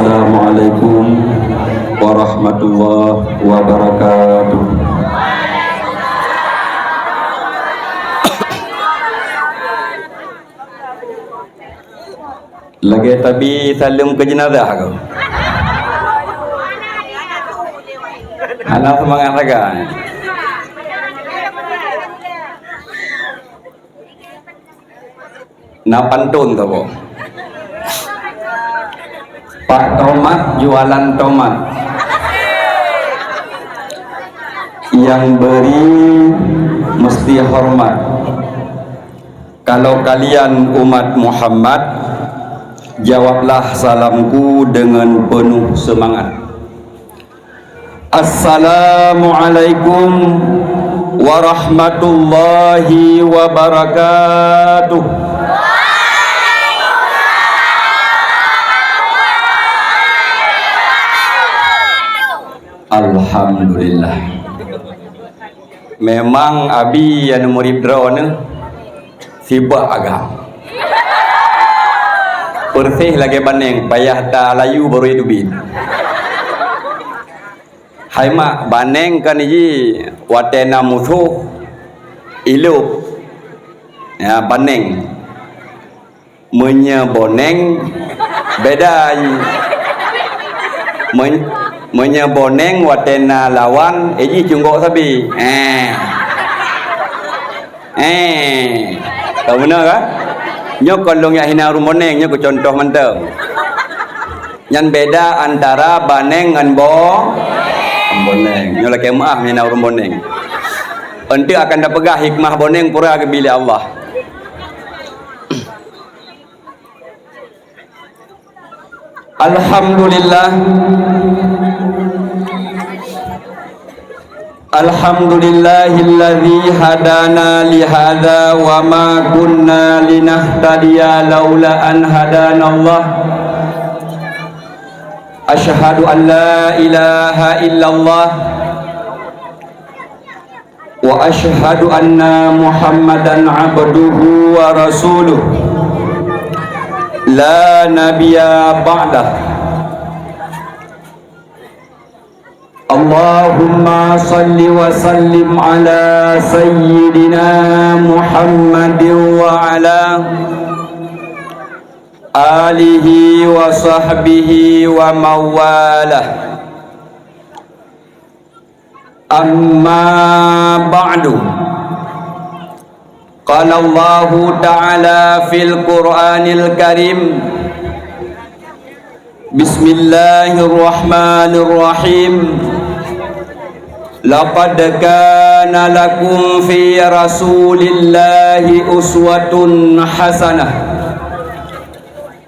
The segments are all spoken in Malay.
Assalamualaikum warahmatullahi wabarakatuh. Lagi tabi salam ke jenazah kau. Anak semangat raga. Nak pantun tu bo. Pak Tomat jualan tomat. Yang beri mesti hormat. Kalau kalian umat Muhammad, jawablah salamku dengan penuh semangat. Assalamualaikum warahmatullahi wabarakatuh. Alhamdulillah. Memang abi yang murid drone sibuk agam. Persih lagi baneng payah tak layu baru hidupin. Hai mak baneng kan iji watena musuh ilup. Ya baneng. Menyeboneng beda. Menyeboneng watena lawan iji cunggok sabi. Tahu benar kan? Nyok kolong ya hina rumoneng nyok contoh mantap. Yang beda antara baneng dengan boneng. Nyok laki maaf hina rumoneng. Ente akan dapat pegah hikmah boneng pura ke bilik Allah. Alhamdulillah. Alhamdulillahilladzi hadana li hadza wa ma kunna linahtadiya laula an hadanallah. Asyhadu an la ilaha illallah wa asyhadu anna Muhammadan abduhu wa rasuluh. La nabiyya ba'dah. Allahumma salli wa sallim ala sayyidina Muhammadin wa ala alihi wa sahbihi wa mawalah. Amma ba'du. Qala Allah ta'ala fil Qur'anil Karim. Bismillahirrahmanirrahim. Laqad kana lakum fi rasulillahi uswatun hasanah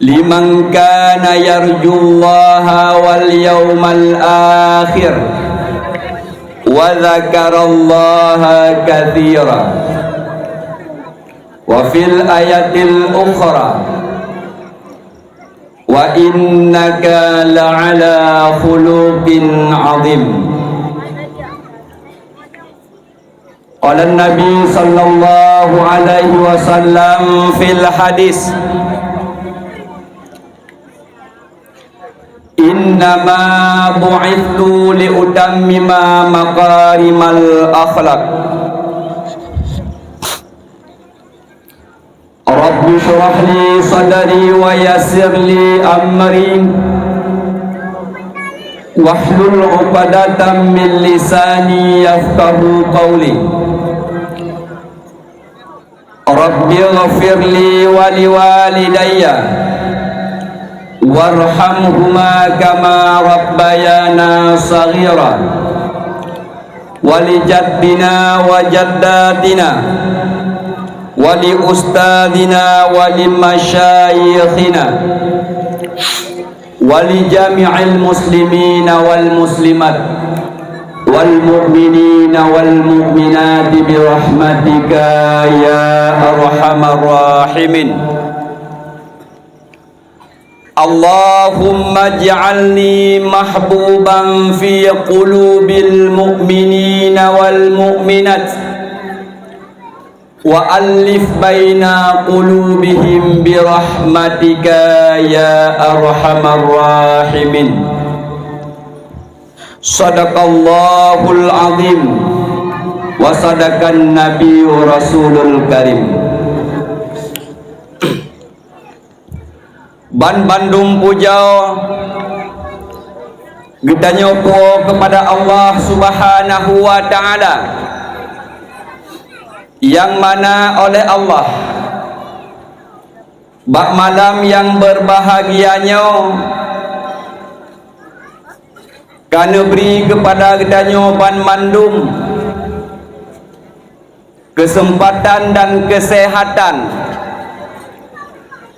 liman kana yarjullaha wal yawmal akhir wa dzakarallaha katsira. Wa fil ayatil ukhra wa innaka la'ala khuluqin 'azim. Qala an-nabi sallallahu alaihi wasallam fil hadis, innama bu'ithtu liutammima makarimal akhlaq. Rabbi shrah li sadri wa yassir li amri wahlul 'uqdatam min lisani yafqahu qawli. Rabbi ighfir li wa liwalidayya warhamhuma kama rabbayana saghira wa li jaddina wa jaddatina wa li ustadina wa li masyayikhina wa li jami'il muslimina wal muslimat wal mu'minina wal mu'minati bi rahmatika ya arhamar rahimin. Allahumma ij'alni mahbuban fi qulubil mu'minina wal mu'minat wa alif baina qulubihim birahmatika ya arhamar rahimin. Sadaqallahul azim wa sadaqan nabiyyu rasulul karim. Ban Bandung pujau kita nyopo kepada Allah Subhanahu wa taala, yang mana oleh Allah bak malam yang berbahagianya karena beri kepada kita Ban Bandung kesempatan dan kesehatan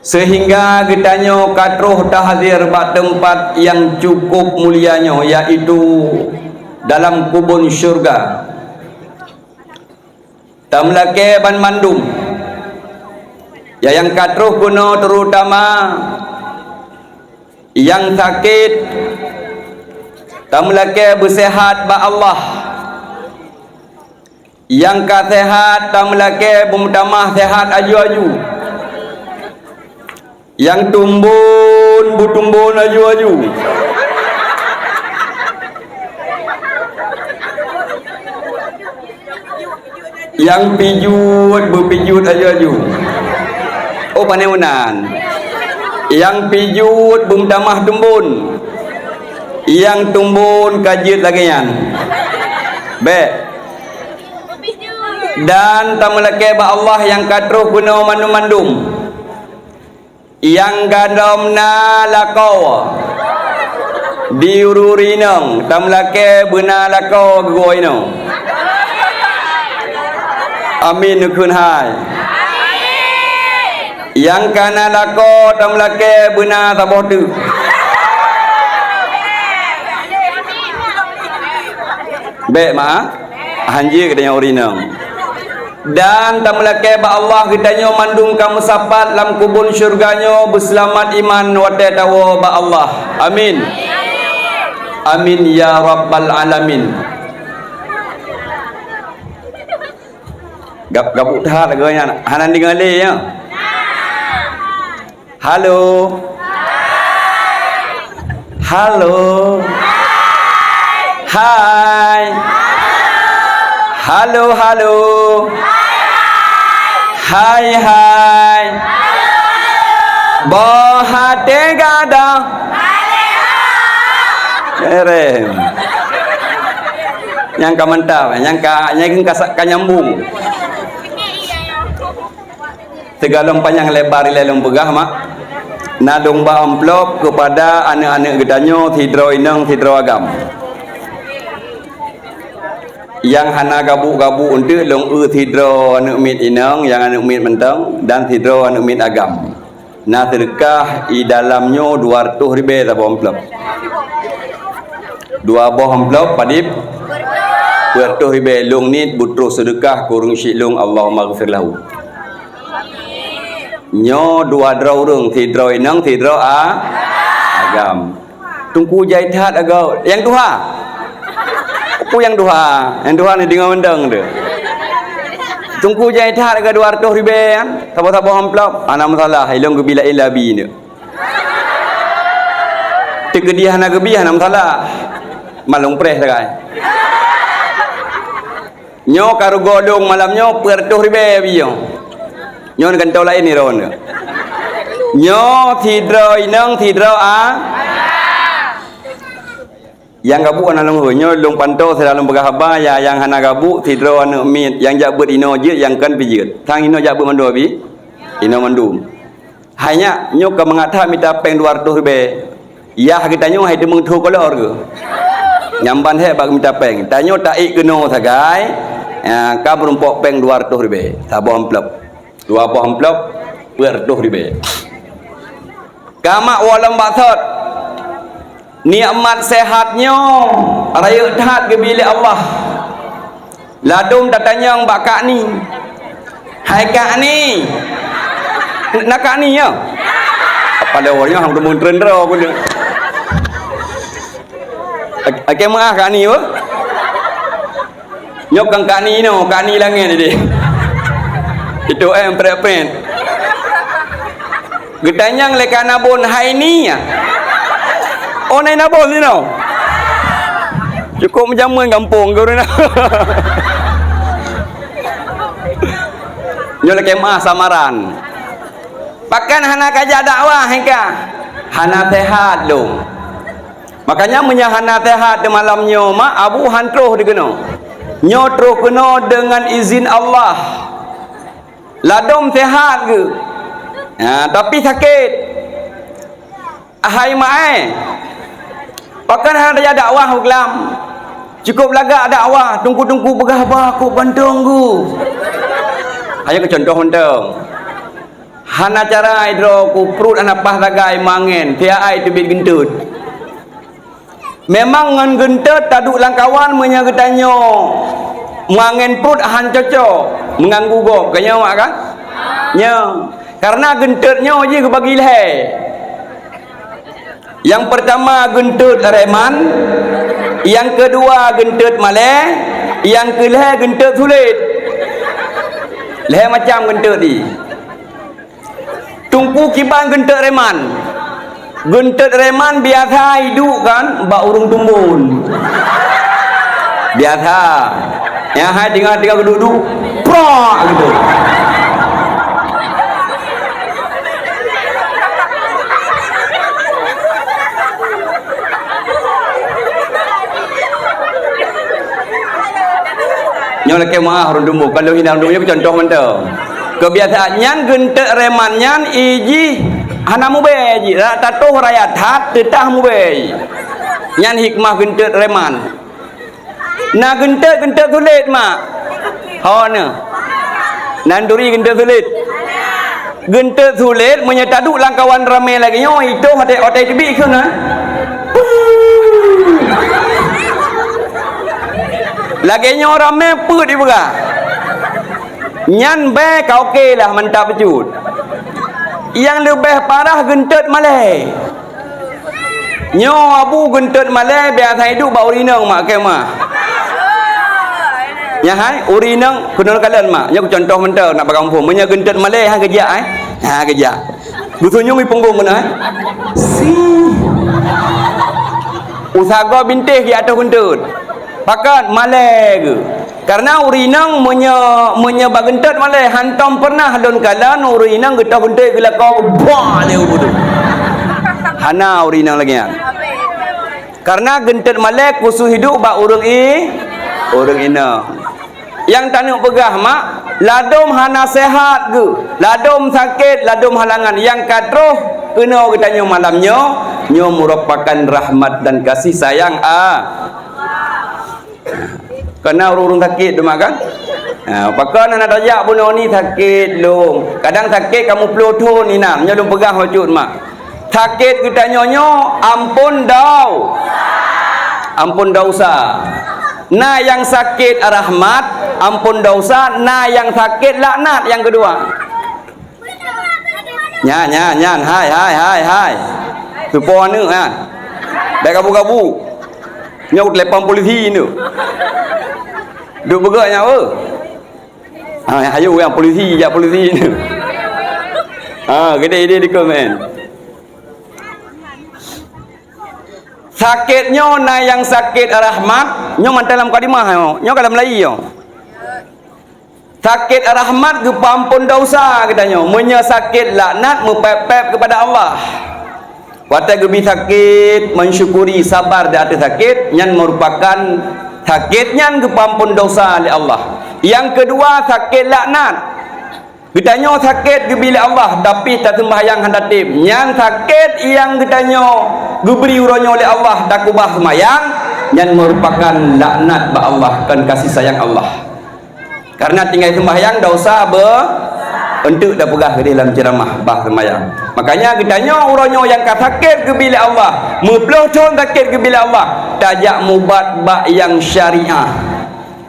sehingga kita katruh tahzir bak tempat yang cukup mulianya, yaitu dalam kubun syurga. Tamlake Ban Bandung ya, yang katruh kuno terutama yang sakit, tamlake bersehat ba Allah, yang kasehat tamlake bumtamah sehat aju-aju, yang tumbun butumbun aju-aju, yang pijut berpijut aju-aju. Oh paneunan. Yang pijut bumtamah tumbun, yang tumbun kajit lagian be. Dan tamlake ba Allah yang katruh guna mandum-mandum, yang gadomna lakau diururineng tamlake beuna lakau goino. Amin nukun hai. Yang kana lakau tamlake beuna taboh tu. Baik ma hanji katanya urinang. Dan tamlake ba Allah kitanya mandung kamu sapat lam kubun syurganyo berselamat iman wate tawo ba Allah. Amin. Amin ya rabbal alamin. Gabuk dah laganya hanan dingale ya. Halo. Halo. Hai. Halo halo. Hai hai. Bohate gada. Erem. Yang ka mantap, yang ka nyambung. Tegalong panjang lebar lelong begah mak. Nadong ba amplop kepada anak-anak gedanyo tidro inang tidro agam. Yang hana gabu-gabu untuk long tidro anak mit inang, yang anak mit mentang dan tidro anak mit agam. Nah terkah di dalamnya 200 ribu tabo amplop. 2 boh amplop padip 200 ribu long nit butro sedekah kurung syilung Allahumma ghfir lahu. Nyo 2 draw urung tidro inang tidro agam. Tungku jaitat agau yang duha. Aku yang duha ni dengan mendang dia. Tungku jaitat agak 200 ribu kan. Tabo-tabo amplop ana masalah ilung gebila ilabi ni. Tegediah na gebiah na masalah. Malung preh sakai. Nyo karo godong malamnyo 200 ribu biyo. Nyon kantau lain ni ron. Nyo tidro inang tidro yang gabu ana long nyo long pantau sedalung begahaba ya yang hana gabu tidro anu mit yang jabut ino je yang kan pijit. Tang ino jabut mando bi. Ino mandum. Hanya nyo ka mengatha minta peng 200 ribu. Ya kita nyo hai demung thu kolor ke. Nyamban he bag minta peng. Tanyo tak ik keno sagai. Ka berumpok peng 200 ribu. Tabo amplop. 2 buah amplop 200 ribu. Kamak walam baksud nikmat sehatnya raya taat ke bilik Allah. Ladum datanya mbak kak ni. Hai kak ni. Nak kak ni ya? Pada orangnya hang demun trendera aku dia. Okey mah kak ni apa? Nyok kang kak ni no, kak ni langit dia. Itu yang perepet. Getanyang leka nabon hai ni ya. Oh nai nabon ni tau. Cukup menjamun kampung kau ni nak. Nyola kemah samaran. Pakan hana kaja dakwah hingga hana tehat dong. Makanya menyahana tehat di malamnya mak abu hantruh digeno. Nyotruh kena dengan izin Allah. Ladom tehat ke? Tapi sakit. Ahai mai. Pakan hana kaja dakwah kelam. Cukup lagak dakwah, tunggu-tunggu begah apa aku bantung ku. Hanya ke contoh mentang. Hana cara idro ku perut anak pah lagai mangen, pia ai tu bit gentut. Memang ngan gentut taduk langkawan menyagetanyo. Mangen perut han cocok, mengganggu gop kanya mak kan? Nya. Karena gentutnya je ke bagi leh. Yang pertama gentut reman, yang kedua gentut maleh, yang kelih gentut sulit. Leh macam gentut ni. Tumpu kibang gentut reman. Gentut reman biasa hidup kan, bak urung tumbun. Biasa. Yang hai tinggal duduk, prok gitu. Nyola kemah orang dumbu. Kalau hina dumbu contoh mentau. Kebiasaannya gentek remannya iji hana mube ji tatuh raya tat tetah mube. Nyan hikmah gentek reman. Na gentek sulit mak. Hona. Nanduri gentek sulit. Gentek sulit menyetaduk langkawan ramai lagi nyo itu hotel tibi ke na. Lagi nyo ramai put di buka. Nyan be kau okey lah mantap pejut. Yang lebih parah gentut malai. Nyo abu gentut malai biasa hidup bau urinang mak kemah. Ya hai urinang kena kalian mak. Nya contoh mentau nak berkampung. Menya gentut malai ha kerja Ha kerja. Butuhnya mi punggung kena Si. Usaha bintih di atas gentut. Pakat malai ke? Karena urinang menya bagentut malai hantam pernah don kalan urinang getah bentuk gila kau bah leu bodoh. Hana urinang lagi kan. Karena gentut malai kusu hidup bak urang ina. Yang tanuk pegah mak ladom hana sehat ke, ladom sakit, ladom halangan yang katruh kena ketanya malamnya nyo merupakan rahmat dan kasih sayang Kena urung sakit tu makan. Pakai nak dajak pun ni sakit long. Kadang sakit kamu peloton ni nam, nya long pegah wajud mak. Sakit kita nyonyo ampun dau. Ampun dosa. Na yang sakit rahmat, ampun dosa, na yang sakit laknat yang kedua. Nyan, hai. Supaya ni kan. Dah gabu-gabu. Nyau telepon polisi ni. Duk bergeraknya apa? Ayo yang polisi ni. Gede di komen. Sakitnya na yang sakit rahmat, nyo mantan dalam kalimah nyo kalau Melayu yo. Sakit rahmat ke pampun dosa katanya. Munya sakit laknat mepep kepada Allah. Watai gebi sakit mensyukuri sabar di atas sakit yang merupakan sakitnya kepampun dosa oleh Allah. Yang kedua sakit laknat. Kitanya sakit gebili Allah tapi tak sembahyang handatip. Yang sakit yang kitanya geberi uronyo oleh Allah tak kubah sembahyang yang merupakan laknat ba Allah kan kasih sayang Allah. Karena tinggal sembahyang dosa untuk dah pegah ke dalam ceramah bah sembahyang. Makanya kitanya uronyo yang sakit gebili Allah, meplohon sakit gebili Allah, tajak mubat bak yang syariah.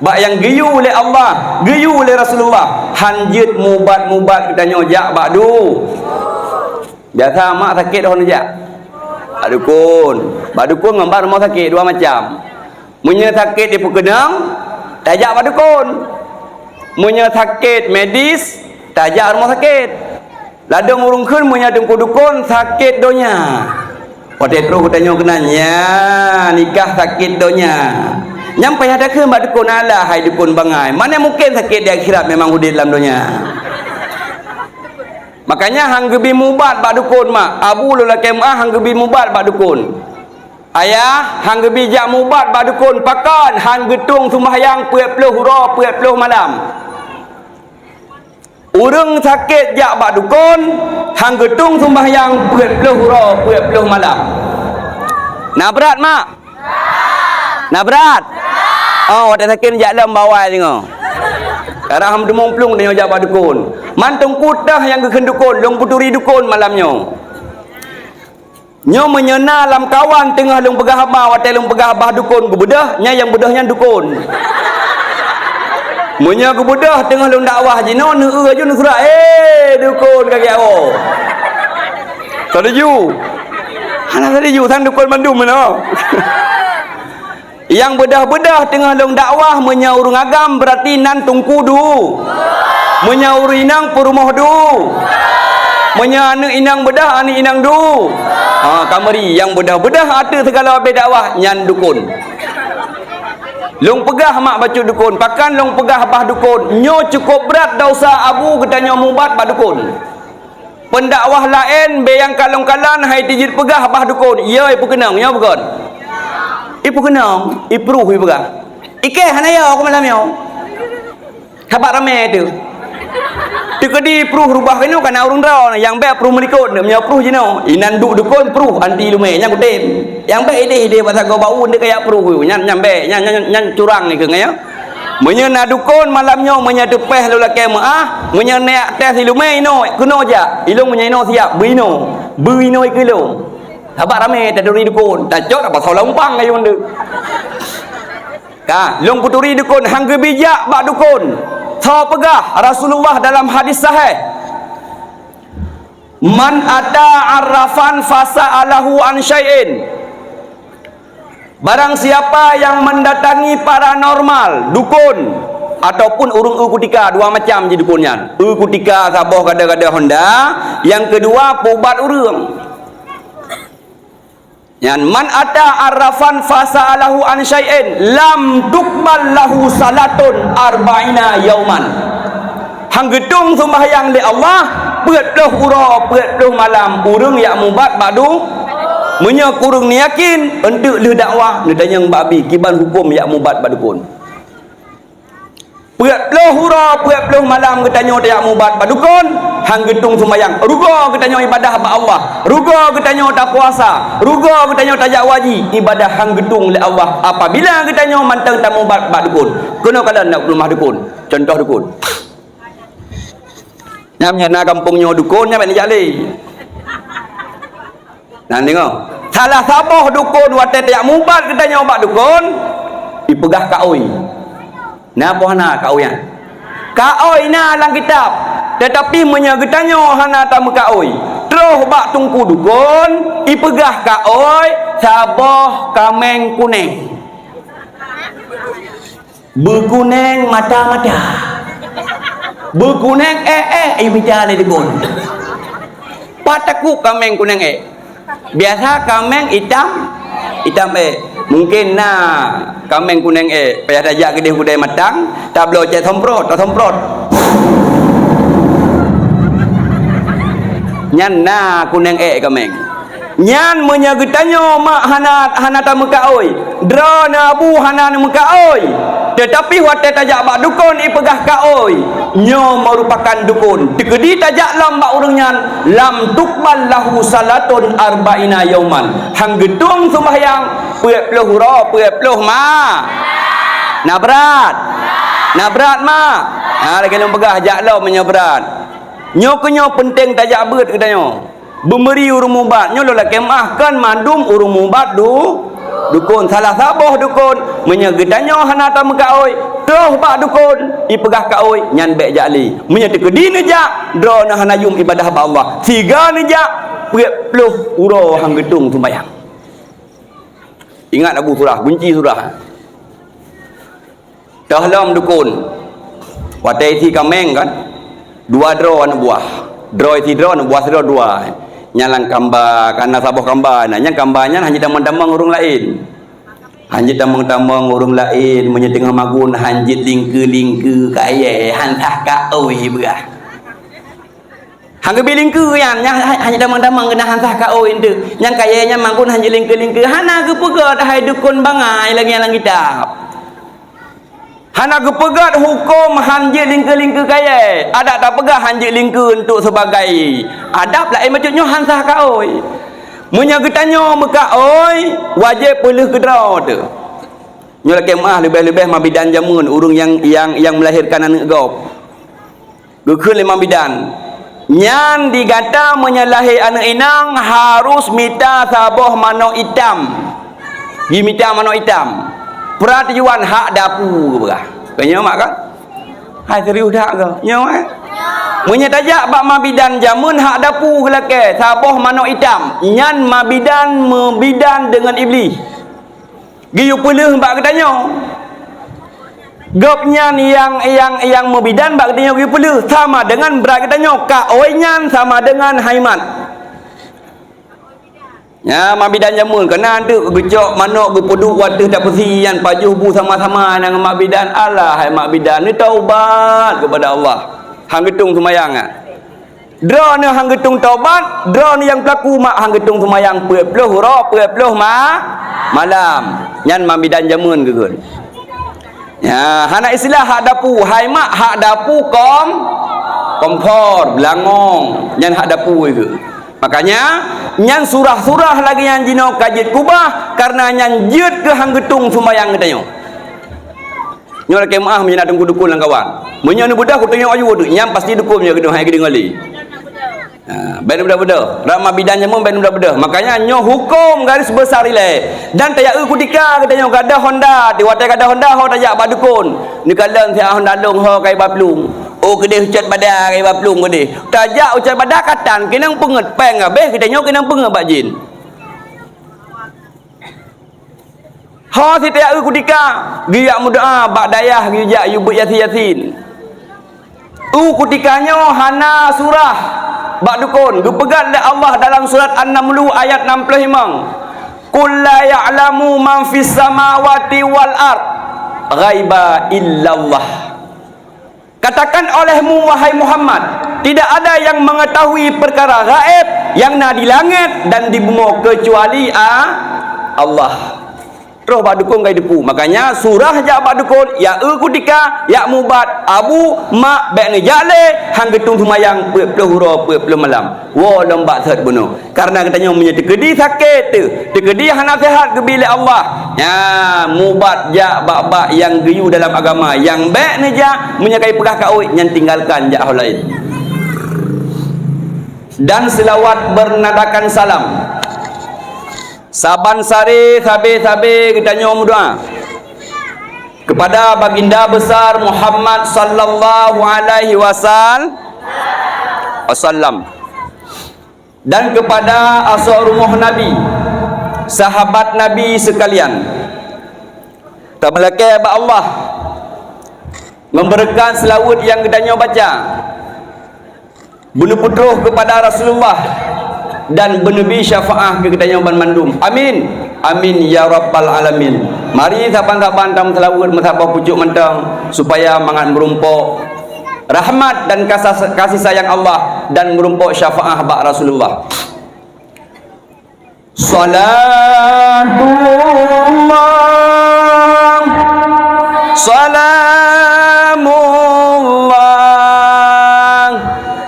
Bak yang geyu oleh Allah, geyu oleh Rasulullah. Hanjit mubat kitanya jak bak du. Biasa mak sakit orang jak. Bak dukun ngambar mau sakit dua macam. Munya sakit di pekenang, tajak bak dukun. Munya sakit medis, tajak rumah sakit. Ladang urung kun punya tungku dukun sakit donya. Pada terus tanya kenanya nikah sakit donya. Nyampai ada ke mbak dukun Allah hai dukun bangai. Mana mungkin sakit di akhirat memang hudi dalam donya. Makanya hang gebi mubat bak dukun mak. Abu lula kemah hang gebi mubat bak dukun. Ayah hang gebi jak mubat bak dukun pakan hang getung sembahyang 40 hura 40 malam. Urang sakit jak bak dukun hang getung sembahyang 40 hura 40 malam. Nak berat mak? Nak berat? Oh, ada sakit jak dalam bawah tengok. Sekarang ham demung plung tengok jak bak dukun. Mantung kutah yang geken dukun, long puturi dukun malamnya. Nyo menyena lam kawan tengah long pegah abah, watai long pegah abah dukun gebedah, nya yang bedahnya dukun. Munya gebedah tengah long dakwah jino neue aja nu surat dukun kaki awak. Setuju? Hana setuju sang dukun Bandung mana? Yang bedah-bedah tengah long dakwah menyaur ngagam berarti nan tungku du. Menyaur inang perumah du. Menyana inang bedah ani inang du. Kamari yang bedah-bedah ada segala habis dakwah nyan dukun. Long pegah mak baca dukun, pakan long pegah bah dukun. Nyo cukup berat dosa abu katanya mubat bah dukun. Pendakwah lain be yang kalong-kalan hai tijit pegah bah dukun. Ya ipu kenang, ya bukan? Ipu kenang, ipruh ipu pegah. Ike hanaya aku malam yo. Khabar ramai tu. Tikadi pruh rubah kena kana urung draw yang be pruh melikut nya pruh jino inan duk dukun pruh anti lume nya kutem yang be ide pasal go bau dia kayak pruh nya be nya curang ni ke ngaya menya na dukun malamnya menya tepeh lu laki maah menya nek tes lume ino kuno ja ilung menya ino siap buino ikelo sabar rame tak duri dukun tak cot apa sau lompang ayo ndu ka long puturi dukun hang gebijak bak dukun. Tha pegah Rasulullah dalam hadis sahih. Man ata arrafan fasa'alahu an syai'in. Barang siapa yang mendatangi paranormal, dukun ataupun urung kutika, dua macam je dukunnya. Kutika saboh kada-kada Honda, yang kedua pubat urang. Yang man ata arrafan fasa'alahu an syai'in lam tuqbal lahu salatun arba'ina yauman. Hang gedung sembahyang li Allah 40 ura 40 malam urang yak mubat badu menya kurang ni yakin untuk le dakwah le tanya babi kiban hukum yak mubat badukun. 40 hura 40 malam ketanya yak mubat badukun hang gedung sembahyang ruga ketanya ibadah ba Allah ruga ketanya tak puasa ruga ketanya tajak wajib ibadah hang gedung li Allah apabila ketanya mantang tak mubat badukun kena kala nak rumah dukun contoh dukun nyamnya na kampungnya dukun nyampe ni jali nah tengok salah saboh dukun watai tak mubat ketanya obat dukun dipegah kaoi. Napa hana kaoi yan? Kaoi na lang kitab. Tetapi menyagetanya hana tamu kaoi. Terus bak tungku dukun, ipegah kaoi saboh kameng kuning. Berkuning mata-mata. Berkuning bicara le dukun. Pataku kameng kuning Biasa kameng hitam mungkin kameng kuning payah dajak kedih kudai matang tak belum cek somprot nyan kuning kameng nyan menyagetannya mak hana tamu kaoi dra na abu hana muka oi tetapi watai tajak bak dukun ipegah kaoi nyo merupakan dukun dikedi tajak lam bak urang nyan lam tuqbal lahu salatun arba'ina yauman hang gedung sembahyang 40 hura 40 ma nak berat ma lagi long pegah jak lau menyeberat nyo kenyo penting tajak berat katanya memberi urung mubat nyo la kemahkan mandum urung mubat dukun salah saboh dukun menyegedannya hana tam kaoi doh bak dukun ipegah kaoi nyan bek jali menyati kedine jak dro na hana yum ibadah ba Allah tiga ni jak 40 uro hang gedung sembahyang ingat Abu surah kunci surah dah lam dukun watai ti kameng kan Dua draw anu buah. Draw itu draw anu buah draw dua. Nyalang gambar karena sabuh gambar. Nanya gambarnya hanya damang-damang urung lain. Hanjit damang-damang urung lain menyetengah magun hanjit lingke-lingke kaya hantah ka oi berah. Hangge bilingke yang hanya damang-damang kena hantah ka oi ente. Yang kayanya magun hanjit lingke-lingke hana ge pegat hai dukun bangai lagi yang kitab. Hana ge pegat hukum hanjit lingke-lingke kaya. Ada tak pegah hanjit lingke untuk sebagai adab lain macamnya hantah ka oi. Munya getanya meka oi wajib pelih kedra tu. Nyo laki maah lebih-lebih mabidan jamun urung yang melahirkan anak gop. Gekeun lima bidan. Nyan digata menyalahi anak inang harus mita saboh mano hitam. Gi mita mano hitam. Peraturan hak dapu berah. Kanya mak kan? Hai serius dak ke? Nyo Munya tajak bak mabidan jamun hak dapu gelake saboh mano hitam. Nyan mabidan membidan dengan iblis. Giyu peleh bak katanya. Gop nyan yang membidan bak katanya giyu peleh sama dengan berat katanya ka oi nyan sama dengan haimat. Ya mabidan jamun kena tu gejok manok gepuduk wadah tak persi yan pajuh bu sama-sama dengan mabidan Allah hai mabidan ni taubat kepada Allah. Hang getung semayang ah. Dra ni hang getung taubat, dra ni yang pelaku mak hang getung semayang 10 huruf 10 malam. Nyan mabidan jamun gegun. Ya, hana istilah hak dapu, hai mak hak dapu kompor, belangong, nyan hak dapu itu. Makanya nyan surah-surah lagi yang jino kajit kubah karena nyan jut ke hang getung semayang katanya. Nyo laki maah menyana tunggu dukun lang kawan. Munyo ni budak ku tengok ayu tu. Nyam pasti dukun nya gedung hai gedung ali. Ha, ben budak-budak. Rama bidan jamun ben budak-budak. Makanya nyo hukum garis besar ile. Dan taya ku dika katanya gadah Honda, di watai gadah Honda ho taya ba dukun. Ni kalang sia Honda long ho kai baplung. Oh kedeh ucat badak kai baplung kedeh. Tajak ucat badak katan kenang penget peng abeh kita nyo kenang penget bak jin. Ha si taya ku dika giyak muda bak dayah giyak yubut yasin. Kutikanya hana surah bak dukun gepegat oleh Allah dalam surat An-Naml ayat 65. Qul la ya'lamu man fis samawati wal ard ghaiba illallah. Katakan olehmu wahai Muhammad, tidak ada yang mengetahui perkara gaib yang ada di langit dan di bumi kecuali Allah. Terus bak dukun gai depu. Makanya surah jak bak dukun ya kutika ya mubat abu mak bek ni jale hang getung semayang 10 huruf 10 malam. Wo lembak set bunuh. Karena katanya punya tekedi sakit tu. Tekedi hana sihat ke bilik Allah. Ya mubat jak bak yang geyu dalam agama. Yang bek ni jak menyakai pegah kau yang tinggalkan jak hal lain. Dan selawat bernadakan salam. Saban sari sabe kita nyom doa kepada baginda besar Muhammad sallallahu alaihi wasallam dan kepada asal rumah Nabi, sahabat Nabi sekalian. Tak melaka ba Allah memberikan selawat yang kita nyom baca bunuh putruh kepada Rasulullah dan benabi syafaah ke kita yang mandum. Amin. Amin ya rabbal alamin. Mari saban-saban tam selawat mesabah pucuk mentang supaya mangat merumpuk rahmat dan kasih sayang Allah dan merumpuk syafaah bak Rasulullah. Salamullah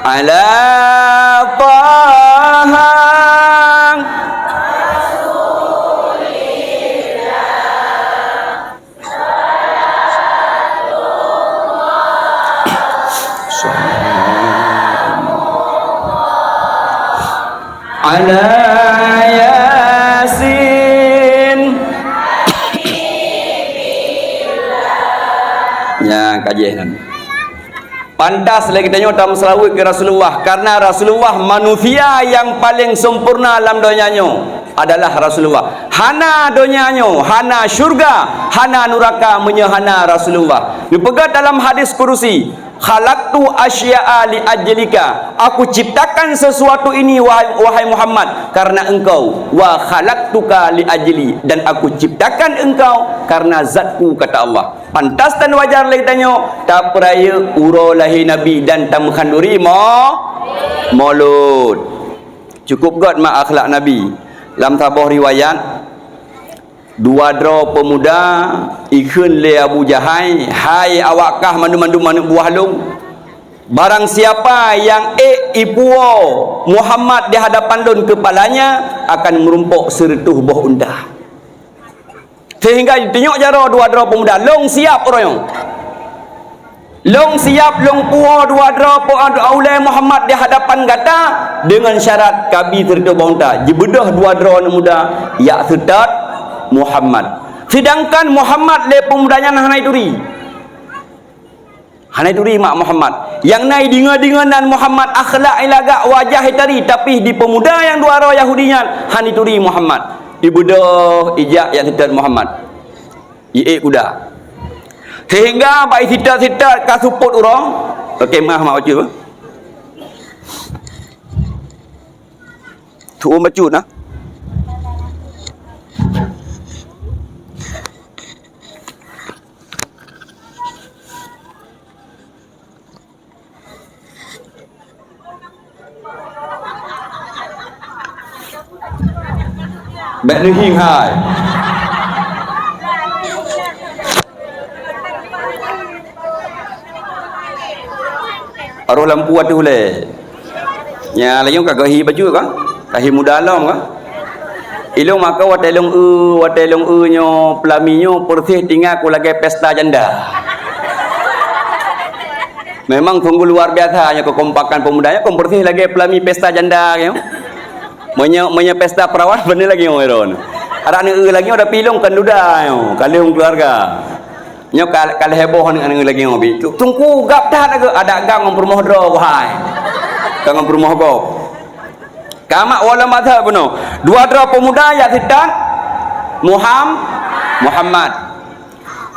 ala ala yasin. Ya kajian pantas lagi kita nyotam selawat ke Rasulullah karena Rasulullah manusia yang paling sempurna dalam dunianya adalah Rasulullah. Hana dunianya, hana syurga, hana neraka menyehana Rasulullah. Dipegat dalam hadis kursi, khalaqtu asya'a li ajlika, aku ciptakan sesuatu ini wahai Muhammad karena engkau, wa khalaqtuka li ajli, dan aku ciptakan engkau karena zatku, kata Allah. Pantas dan wajar lagi tanya, tak peraya urolahi Nabi dan tamkhanduri maulud. Cukup god mak akhlak Nabi. Dalam tabah riwayat, dua dra pemuda ikun le Abu Jahal, hai awakkah mandu-mandu buah long, barang siapa yang ipuo Muhammad di hadapan don kepalanya akan merumpuk seretuh buah unta. Sehingga tengok jara dua dra pemuda long siap orang, long siap long puo dua dra oleh Muhammad di hadapan kata dengan syarat kabi seretuh buah unta. Jebedah dua dra muda ya setat Muhammad, sedangkan Muhammad le pemudanya hanai duri mak Muhammad yang naik dinga-dingan dan Muhammad akhlak ilagak wajah tadi, tapi di pemuda yang dua roh Yahudinya hanai duri Muhammad ibudah ijak yang sitat Muhammad kuda, sehingga baik sitat kasuput orang kemah mak baca tu baca nah. Bạn nữ hiền hài Aroh lampu tu le nya layong kagak hi baju ka kahi muda long ka ilong maka watelong nyo pelaminyo persih tinggal ku lagi pesta janda. Memang sungguh luar biasa nya kekompakan pemudanya kompersih lagi pelami pesta janda yo. Menya pesta perawan bener lagi ngoron. Ada ni lagi ada pilong kan duda yo, kalung keluarga. Nyo kal heboh ni lagi ngobi. Tungku gap dah ada gang ngompromoh dro wahai. Gang ngompromoh go. Kama wala madhab no. Dua dra pemuda ya sitan Muhammad.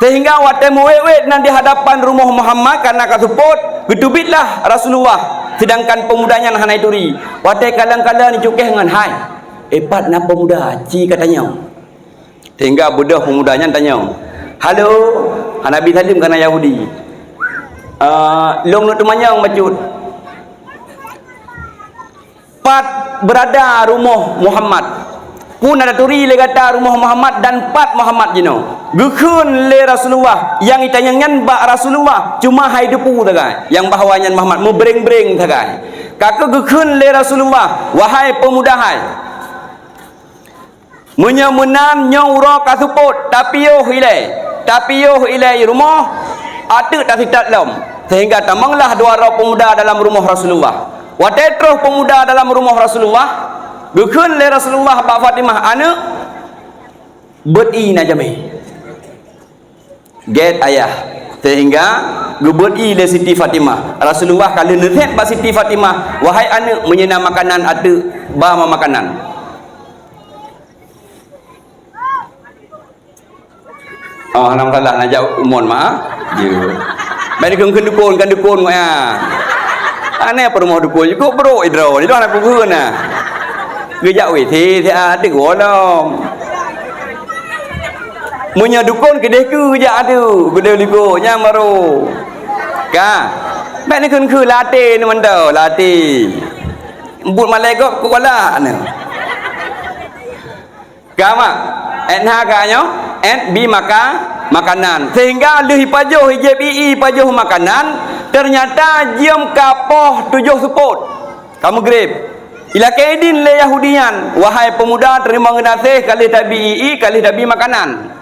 Sehingga watemu wewet nan di hadapan rumah Muhammad karena kasuput gedubitlah Rasulullah. Sedangkan pemudanya nah hanai duri. Watai kalang-kalang ni cukeh dengan hai. Epat na pemuda ci katanya. Sehingga budak pemudanya tanya. Halo, Nabi Salim kana Yahudi. Long nu temanyang macut. Pat berada rumah Muhammad. Pun ada turi le kata rumah Muhammad dan pat Muhammad jino. Gekun le Rasulullah yang itanyangan ba Rasulullah cuma hai depu tagai yang bahawanya Muhammad mu breng-breng tagai. Kaka gekun le Rasulullah wahai pemuda hai. Menyamunan nyaura kasuput tapi yo ilai rumah atu tak sitat lom sehingga tamanglah dua orang pemuda dalam rumah Rasulullah. Watetro pemuda dalam rumah Rasulullah gekun le Rasulullah Pak Fatimah anak beri najami get ayah sehingga geberi le Siti Fatimah. Rasulullah kalau nasihat ba Siti Fatimah wahai anak menyenam makanan ada ba makanan. Oh nam salah nak jauh umon ma je baik kan dukun ngoya aneh apa rumah dukun juga bro idro ni dah nak pukul nah gejak weh ada golong munya dukun kedeh ke gejak ada kedeh ligo nya baru ka baik ni kan ke latih ni mandau latih embut malaikat ku wala ana kama enha kanyo bi makanan sehingga leh pajuh JBI pajuh makanan ternyata jam kapoh 7 suput kamu grip ila kaidin le Yahudian wahai pemuda terima ngenasih kali tabii kali tabi makanan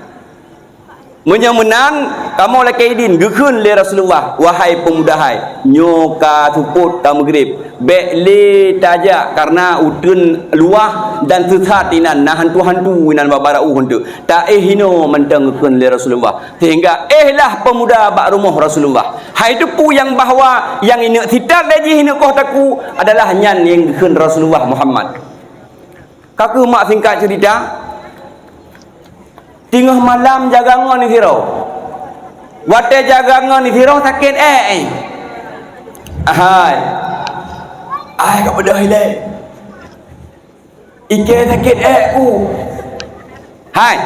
menyemenan kamu la kaidin gekun le Rasulullah wahai pemuda hai nyoka suput kamu grip be le tajak karena udun luah dan sesatinan nah hantu-hantu nan babarau huntu ta hino mentang gekun le Rasulullah sehingga lah pemuda bak rumah Rasulullah hai depu yang bahwa yang ini tidak lagi hina koh taku adalah nyan yang gekun Rasulullah Muhammad. Kaku mak singkat cerita tengah malam jagangan ni sirau. Wate jagangan ni sirau sakit Hai. Ai kat bedah hilang. Ikan sakit ku. Hai.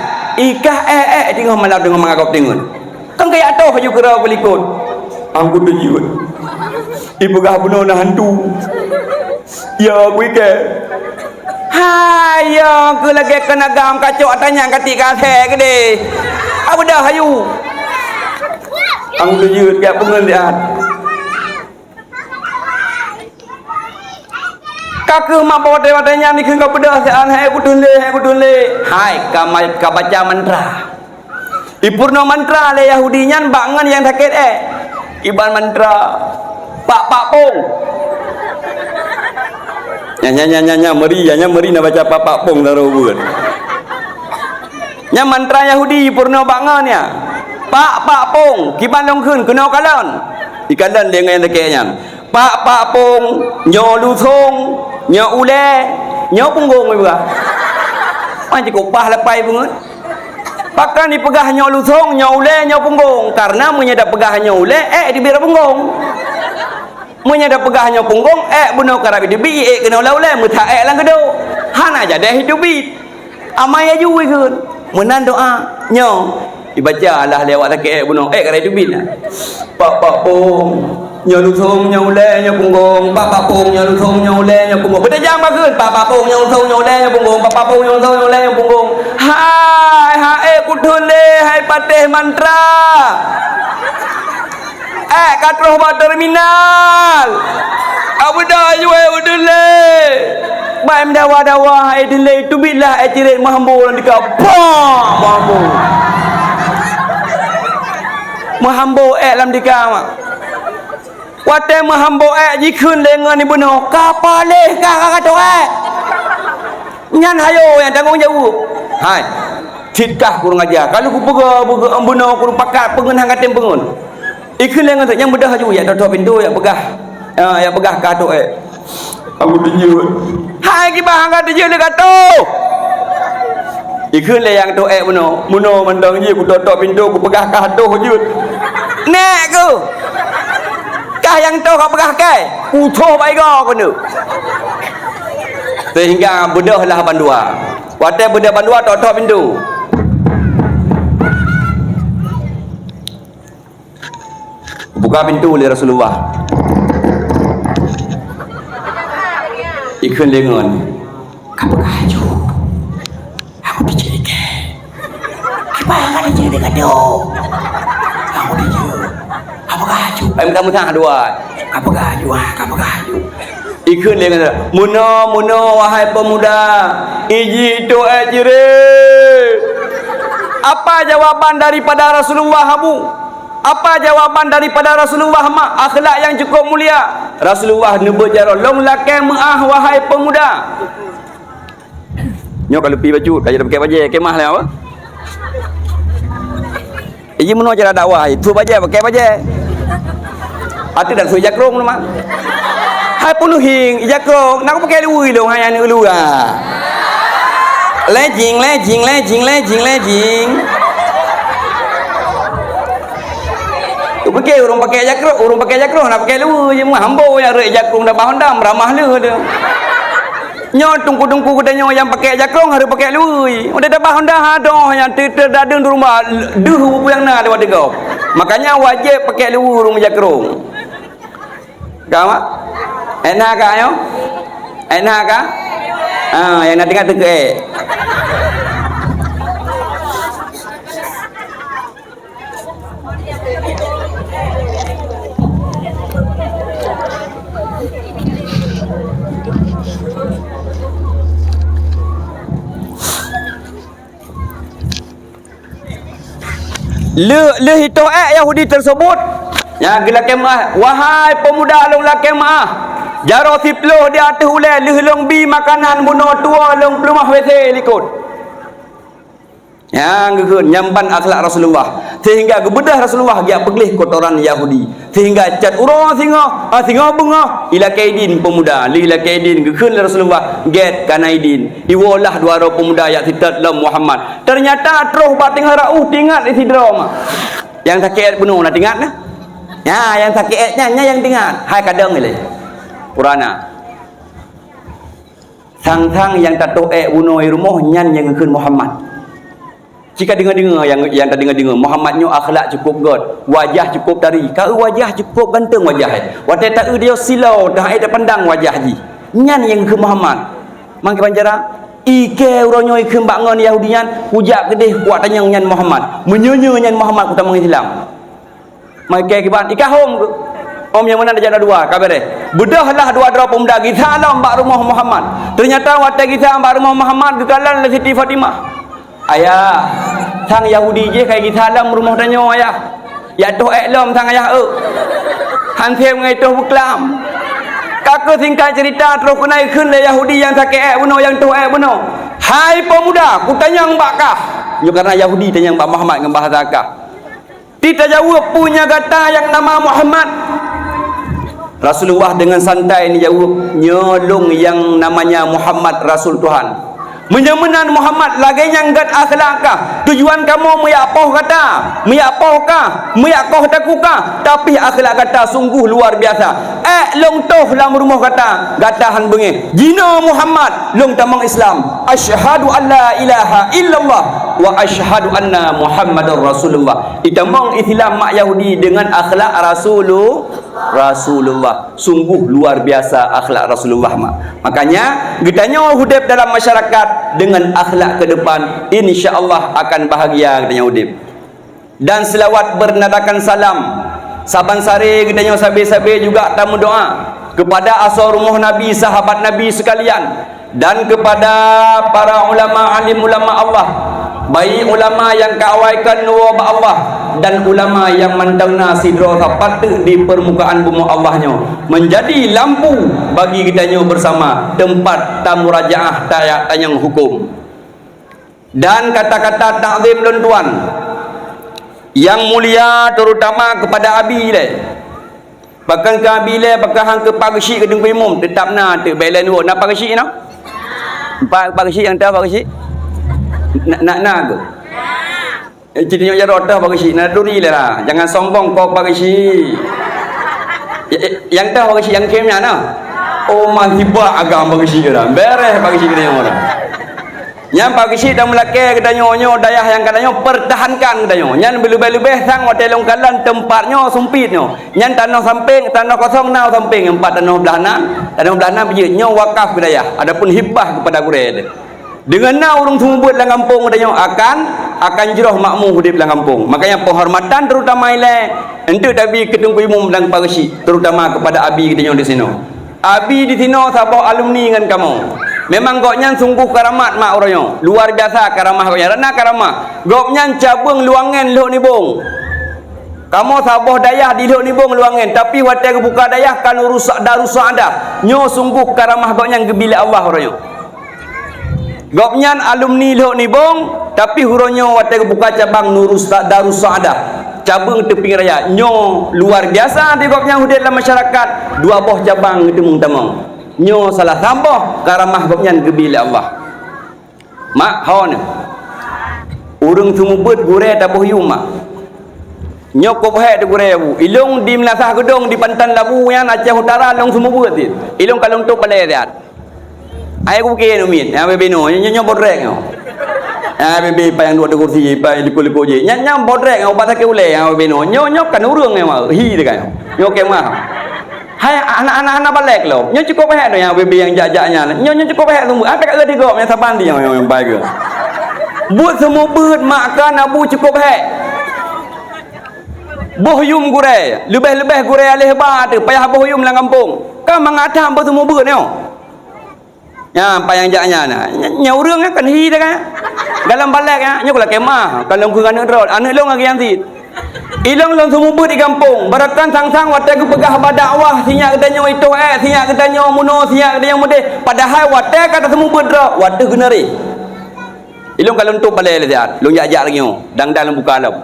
Ikah tengok malam dengan mangkap tengok. Kan kayak toh haju kerau belikut. Aku terjut. Ibu gah benar nak hantu. Ya aku ikan. Hai ya aku lagi kena gam kacau tanya katik kasih ke deh. Apa dah haju? Aku terjut kat pengendian. Kakak mak bawa tanya ni kau pedas an hai aku tulis. Hai ka baca mantra. Ipurno mantra le Yahudi nyan bangan yang sakit iban mantra pak pong. Nya meri nak baca pak pong taruh bukan. Nya mantra Yahudi purno bangan ya. Pak pong kiban long khun kena kalon. Ikalan dengan yang sakit nyan. Pak pong nyo lu thong nyo ule nyo punggung ibu ah. Macam kupah lepai pungut. Pakan dipegah nyo lu thong nyo ule nyo punggung karena menyedak pegah nyo ule dibira punggung. Menyedak pegah nyo punggung bunuh karabi dibi kena ule mutha lang kedo. Han aja deh hidupi. Amai aju ikun. Menan doa nyo dibaca lah lewat sakit bunuh karabi dibi. Pak pong nyo lu thong nyo ule nyo punggung pak pong nyo lu thong nyo ule nyo punggung beda jam keun pak pong nyo lu thong nyo ule nyo punggung pak pong nyo lu thong nyo ule nyo punggung hai kudule hai patih mantra katroh ba terminal abu dah jual kudule baim dawa hai delay tu billah cirit mahambo di kapang mahambo lam di kamar Wate mahambo jikun lengan ni bunuh kapaleh kata nyan hayo yang tanggung jawab. Hai. Citkah kurang ajar. Kalau ku bunuh kurang pakat pengen hang katem pengun. Ikun lengan tu yang bedah ju ya tutup pintu ya pegah. Ya pegah kato Aku tunjuk. Hai ki bahang kata je dekat tu. Ikun le yang tu bunuh mandang je ku tutup pintu ku pegah kato je. Nek ku. Yang tahu kau pegah kai utuh baik kau kena sehingga bedah lah bandua waktu bedah bandua tutup pintu buka pintu oleh Rasulullah ikun lengan kau kaju aku dijadikan apa yang kau dijadikan tu aku dijadikan kamu tak dua apa gaju ikut dia kata muno wahai pemuda iji tu jire apa jawaban daripada Rasulullah kamu apa jawaban daripada Rasulullah mak akhlak yang cukup mulia Rasulullah nebut jaro long lakai maah wahai pemuda nyok kalau pi baju kaya pakai baju kemah lah apa iji muno cara dakwah itu baju pakai baju Ati dan suy jakrong nama. Hai punu hing jakrong, nak pakai lui dong hai anu lu ah. Lejing. Tu pakai orang pakai jakrong, nak pakai lui je mah hambo yang rek jakrong dah bahon dah ramah lu dia. Nyo tungku kita nyo yang pakai jakrong harus pakai lui. Udah dah bahon dah adoh yang terdadeng di rumah deuh yang na ada kau. Makanya wajib pakai lui rumah jakrong. Kamu? Enak kah yo? Enak kah? Yang nak dengar tegak. Le itu Yahudi tersebut yang gelar kemah wahai pemuda long la kemah jaro siploh di atas ulai long bi makanan bunuh tua long pelumah WC likut yang geun nyamban akhlak Rasulullah sehingga gebedah Rasulullah dia peglih kotoran Yahudi sehingga cat urang singa bunga ila kaidin pemuda ila kaidin geun Rasulullah get kanaidin iwalah dua pemuda yang titat lam Muhammad ternyata terus bating harau tingat isi drama yang sakit bunuh nak tingat nah Ya, yang sakit nya yang dengar. Hai kadang ni. Qurana. Sang-sang yang tak tahu bunuh rumah nyan yang ngekun Muhammad. Jika dengar-dengar yang tak dengar-dengar Muhammadnya akhlak cukup god, wajah cukup dari. Kau wajah cukup ganteng wajah. Watai tak dia silau dah ada pandang wajah ji. Nyan yang ngekun Muhammad. Mangke panjara ike uronyo ike bangun Yahudian hujak kedih kuat tanyang nyan Muhammad. Menyonyo nyan Muhammad kata Islam. Mangke kiban ikahom ke? Om yang mana ada dua kabar bedahlah dua pemuda kita alam bak rumah Muhammad. Ternyata watai kita bak rumah Muhammad kekalan le Siti Fatimah. Ayah, sang Yahudi je kai kita alam rumah danyo ayah. Ya toh eklom sang ayah hansem ngai toh beklam. Kakak singkat cerita terus naik keun le Yahudi yang sakit bunuh yang toh bunuh. Hai pemuda, ku tanyang bakkah. Nyo karena Yahudi tanyang bak Muhammad dengan bahasa kah. Tidak jawab punya kata yang nama Muhammad. Rasulullah dengan santai ni jawab, nyolong yang namanya Muhammad Rasul Tuhan. Menyamanan Muhammad lagi yang gat akhlakah. Tujuan kamu meyapoh kata, meyapohkah, meyakoh takukah, tapi akhlak kata sungguh luar biasa. Long toh dalam rumah kata, gatahan bengi. Jina Muhammad long tamang Islam. Asyhadu an la ilaha illallah wa asyhadu anna Muhammadar Rasulullah. Itamang Islam mak Yahudi dengan akhlak Rasulullah. Sungguh luar biasa akhlak Rasulullah mak. Makanya getanya hidup dalam masyarakat dengan akhlak ke depan, insya-Allah akan bahagia katanya udip. Dan selawat bernadakan salam saban sare katanya sabi-sabi juga tamu doa kepada asal rumah Nabi, sahabat Nabi sekalian, dan kepada para ulama alim ulama Allah, baik ulama yang kaawaikan nuwa Allah dan ulama yang mandangna sidra patut di permukaan bumi Allahnya, menjadi lampu bagi kitanya bersama tempat tamurajaah tayang hukum. Dan kata-kata takzim dan tuan yang mulia terutama kepada abi le. Bahkan ke abi le bahkan hang ke pagsi ke dengku imam tetap na te belen wo nak pagsi no. Pagsi yang tahu pagsi. Nak ke? Jadi nyo jarot dah pagsi na duri lah. Jangan sombong kau pagsi. Yang tahu pagsi yang kemnya no. Oh mahibah agam pagsi ke dah. Beres pagsi ke yang orang. Yang pagsi dah melake kedanyo nyo dayah yang kadanyo pertahankan kedanyo. Yang lebih-lebih sang hotel longkalan tempatnya sempitnya. Yang tanah samping, tanah kosong nau samping, empat tanah belahana biji nyo wakaf ke dayah. Adapun hibah kepada gurel. Dengan nau urung sumubut dalam kampung kedanyo akan jeroh makmum hidup dalam kampung. Makanya penghormatan terutama ile ente tabi ketungku imam dan pagsi terutama kepada abi kedanyo di sini. Abi di sini sabah alumni dengan kamu. Memang goknya sungguh karamat mak orangnya. Luar biasa karamah goknya. Rana karamah. Goknya cabung luangan lho nibung. Kamu sabah dayah di lho nibung luangan. Tapi waktu buka dayah kan rusak ada. Nyo sungguh karamah goknya gebila Allah orangnya. Goknya alumni lho nibung. Tapi huronyo waktu buka cabang darusak ada. Cabang tepi raya. Nyo luar biasa di goknya hudir dalam masyarakat. Dua boh cabang temung-temung. Nyo salah tambah karamah gopnya gebila Allah. Mak haon. Urang sumubut gure tabuh yu mak. Nyo kop he de gure bu. Ilung di melasah gedong di pantan labu yang Aceh Utara long sumubut ti. Ilung kalong tu palai riat. Ai ku ke no min. Ya bebe no nyo bodrek no. Ah bebe payang dua kursi pa liku-liku je. Nya bodrek au pasal ke ule ya bebe no. Nyo kan urang memang hi de kan. Nyo ke mah. Hai anak-anak balik lo. Nyo cukup baik tu yang bebe yang jak-jaknya. Nyo cukup baik tu. Apa kat tiga yang saban dia yang baik ke. Buat semua beut makan abu cukup baik. Bohyum gure. Lebih-lebih gure alih ba tu. Payah bohyum dalam kampung. Kan mengatam buat semua beut ni. Ya, apa yang jaknya nah. Nya urang kan hi dah kan. Dalam balik ah, nyo kala kemah. Kalau ku anak rod, anak long lagi yang tit. Ilang long sumubut di kampung. Barakan sang-sang watai ku pegah badakwah sinya katanya itu sinya katanya muno sinya katanya mudeh. Padahal watai kata sumubut ro, watai genari. Ilang kalau untuk balai lihat, long jak-jak lagi dang dalam buka alam.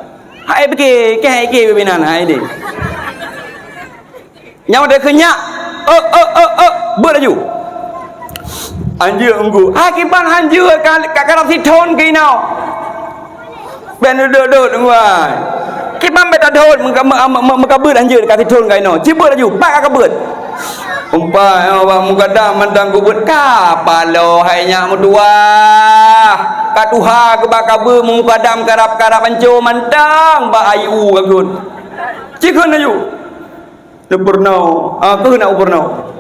Hai pergi, ke bebinan hai dia. Nyau dah kenyak. Berlaju. Anjir enggu. Hakiban anjir kat karap siton ke inau. Ben duduk-duduk dengai. คิดมันไม่ตะโทษมันกระเบิดอันยืนการที่ทนไงเนาะชิเบิดอยู่ป้ากระเบิดumpah awak mukadam mandang kubut ka palo hanya mudua katuha ke bakabe mukadam karap-karap anco mandang ba ayu gagun cikun ayu ne purnau aku nak purnau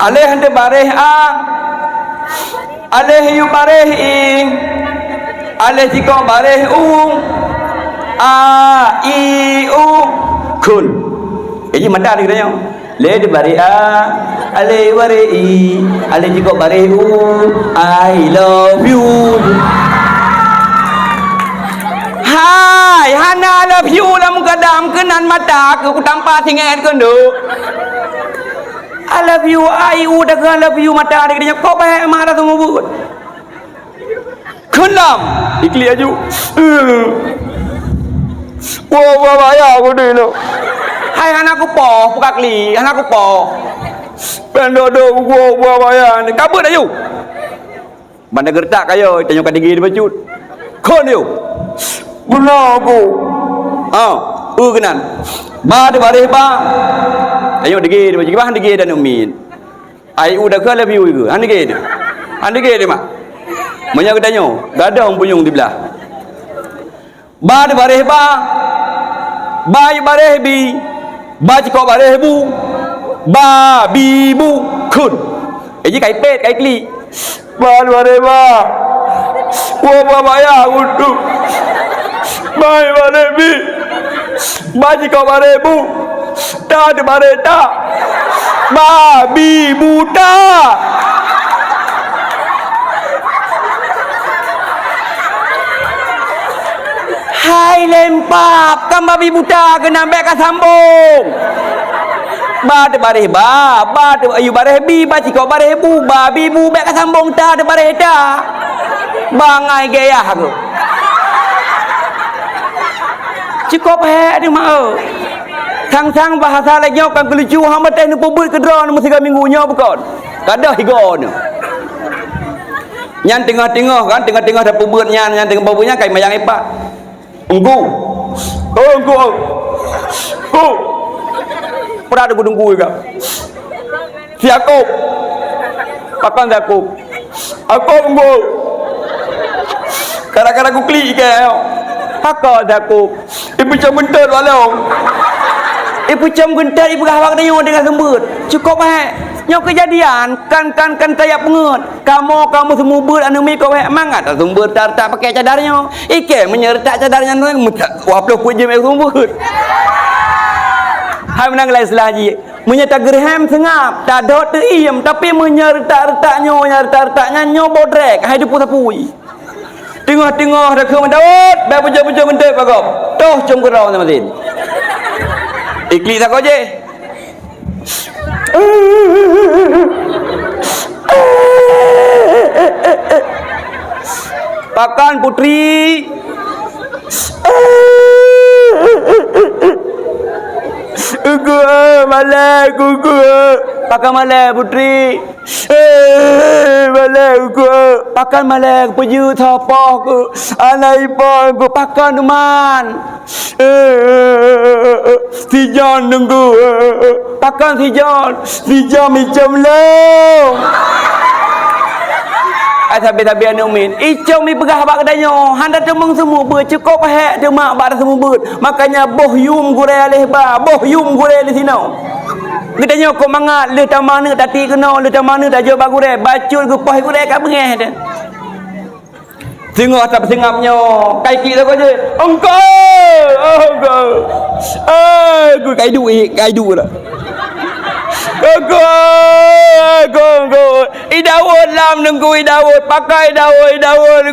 aleh hande bareh aleh yu bareh ing aleh jiko bareh i kun ini mandang ni katanya Lady Baria, Ale Warei, Ale Jiko Bareu, I love you. Hai, Hana love you lah muka dam kenan mata aku tanpa tinggal kan do. I love you, I udah kan love you mata adik dia kau baik marah tu mubut. Kenam, ikli aju. Wah bayar aku dulu. Hai anakku po, pukakli, anakku po. Pendodo gua bayan, kabut ayo. Banda gertak kayo, tanya kadigi di bajut. Kon yo. Guna aku. Kenan. Ba de bare ba. Tanya digi di bajut, bah digi dan umin. Ai udah ke love you ke? Digi de. Digi de mak. Banyak tanya, gadang punyung di belah. Ba de bare ba. Ba bare bi. Ba chỉ có bà đề bu ba bi bu khun cái cái pet cái kli ba đề ba qua ba ya udu ba đề bi ba chỉ có bà đề bu ta thì bà đề ta ba bi bu ta hai lempap kan babi buta kena ambek ka sambung ba de bare ba de ayu bare bi ba ciko bare bu ba bi bu bek ka sambung ta de bare ta bangai gaya aku ciko he di ma sang bahasa lagi kan kelucu hamba teh nu pubut ke dron mesti ka minggunya bukan kada higon nyan tengah-tengah kan tengah-tengah dah pubut nyan tengah babunya kai mayang epat Engku. Pernah ada gunung gue kan? Si aku. Pakan si aku. Aku engku. Kadang-kadang aku klik ke. Pakan si aku. Ibu macam bentar walau. Ibu macam bentar ibu kahwak dia dengan sembut. Cukup Nyo kejadian kan tayak pengut. Kamu semua ber anu mi kau mangat sumber tak pakai cadarnya. Ike menyertak cadarnya tu waplo ku je me sumber. Hai menang lai selaji. Menyertak gerham sengap, tak dot iem tapi menyertak-nyertaknya nyo bodrek. Hai depu sapui. Tengah-tengah dak ke mendawat, ba bejo-bejo mentek bagop. Toh cum gerau sama-sama. Ikli tak kau je. Pakan putri malai kuku pakan malai putri malai kuku pakan malai peju thapah ku anai pon ku pakan man si John nunggu pakan si John macam long tapi anu min icong mi pegah bak dayo handa temeng semua ber cukup hek demak bak semua ber makanya boh yum gure alih ba boh yum gure di sino gedanya kok mangat le ta mana tati kena le ta mana ta jo ba gure bacul ku poh gure kat bengeh dah singap tak singapnya kai ki tu je engkau aku kai duit lah Go. Idawut lam nunggu idawut. Pakai idawut.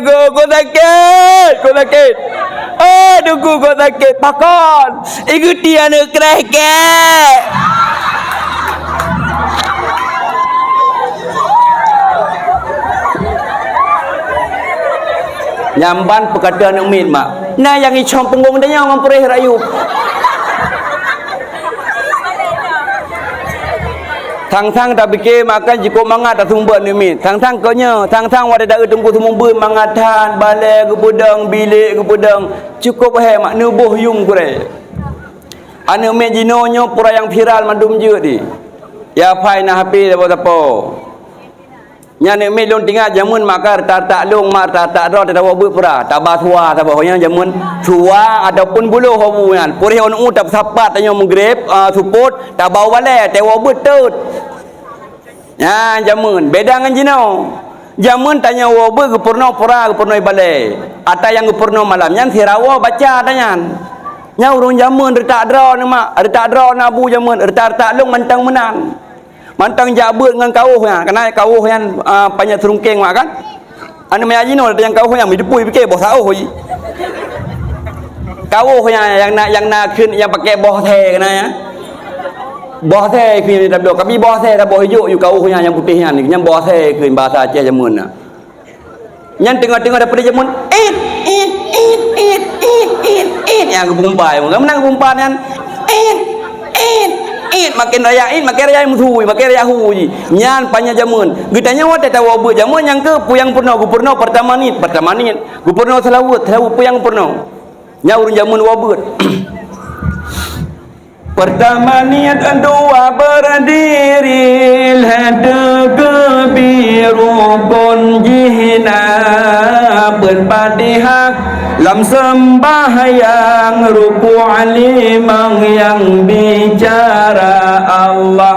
Go sakit. Nunggu go sakit. Pakon. Ikuti anak kereket. Nyamban perkataan umit mak. Nah yang icong punggung dia orang perih rayu. Thang-thang tak fikir makan cukup mangat tak sumber ni mi. Thang-thang konya, thang-thang wada dak tunggu sumber mangatan, balai ke budang, bilik ke budang. Cukup he mak nubuh yung kure. Ane me jinonyo pura yang viral mandum je di. Ya pai na hapi apa-apa. Nya ne me lon tinggal jamun makar tak long mak tak ro tak bawa pura. Tak basua tak bawa jamun tua ataupun buluh hubungan. Puri on tak sapat tanyo menggrep support tak bawa balai tak bawa betut. Ya jamun beda dengan jino. Jamun tanya wabe ke purno pura ke purno balai. Ata yang ke purno malam nyan sirawa baca tanya. Nya urung jamun retak dra ni mak, retak dra na bu jamun, retak long mantang menang. Mantang jabut dengan kauh nya, kena kauh yang panjat serungkeng mak kan. Anu mai ajino ada yang kauh yang midepui fikir boh sauh ji. Kauh yang nak keun yang pakai boh the kena ya. Boh the keun dak dok, kami boh the dak boh hijau you kauh yang putih ni, yang boh the keun bahasa Aceh jamun nah. Yang tengok-tengok daripada jamun yang kebumpai menang kebumpai kan makin raya makin raya muthui makin raya huji nyan panya jamun gitanya wate tawa bu jamun yang ke puyang purno pertama ni gubernur selawut puyang purno nyaurun jamun wabut pertama niat dua berdiri hada kebiru pun jihna berpadihak lam sembahyang ruku alimang yang bicara Allah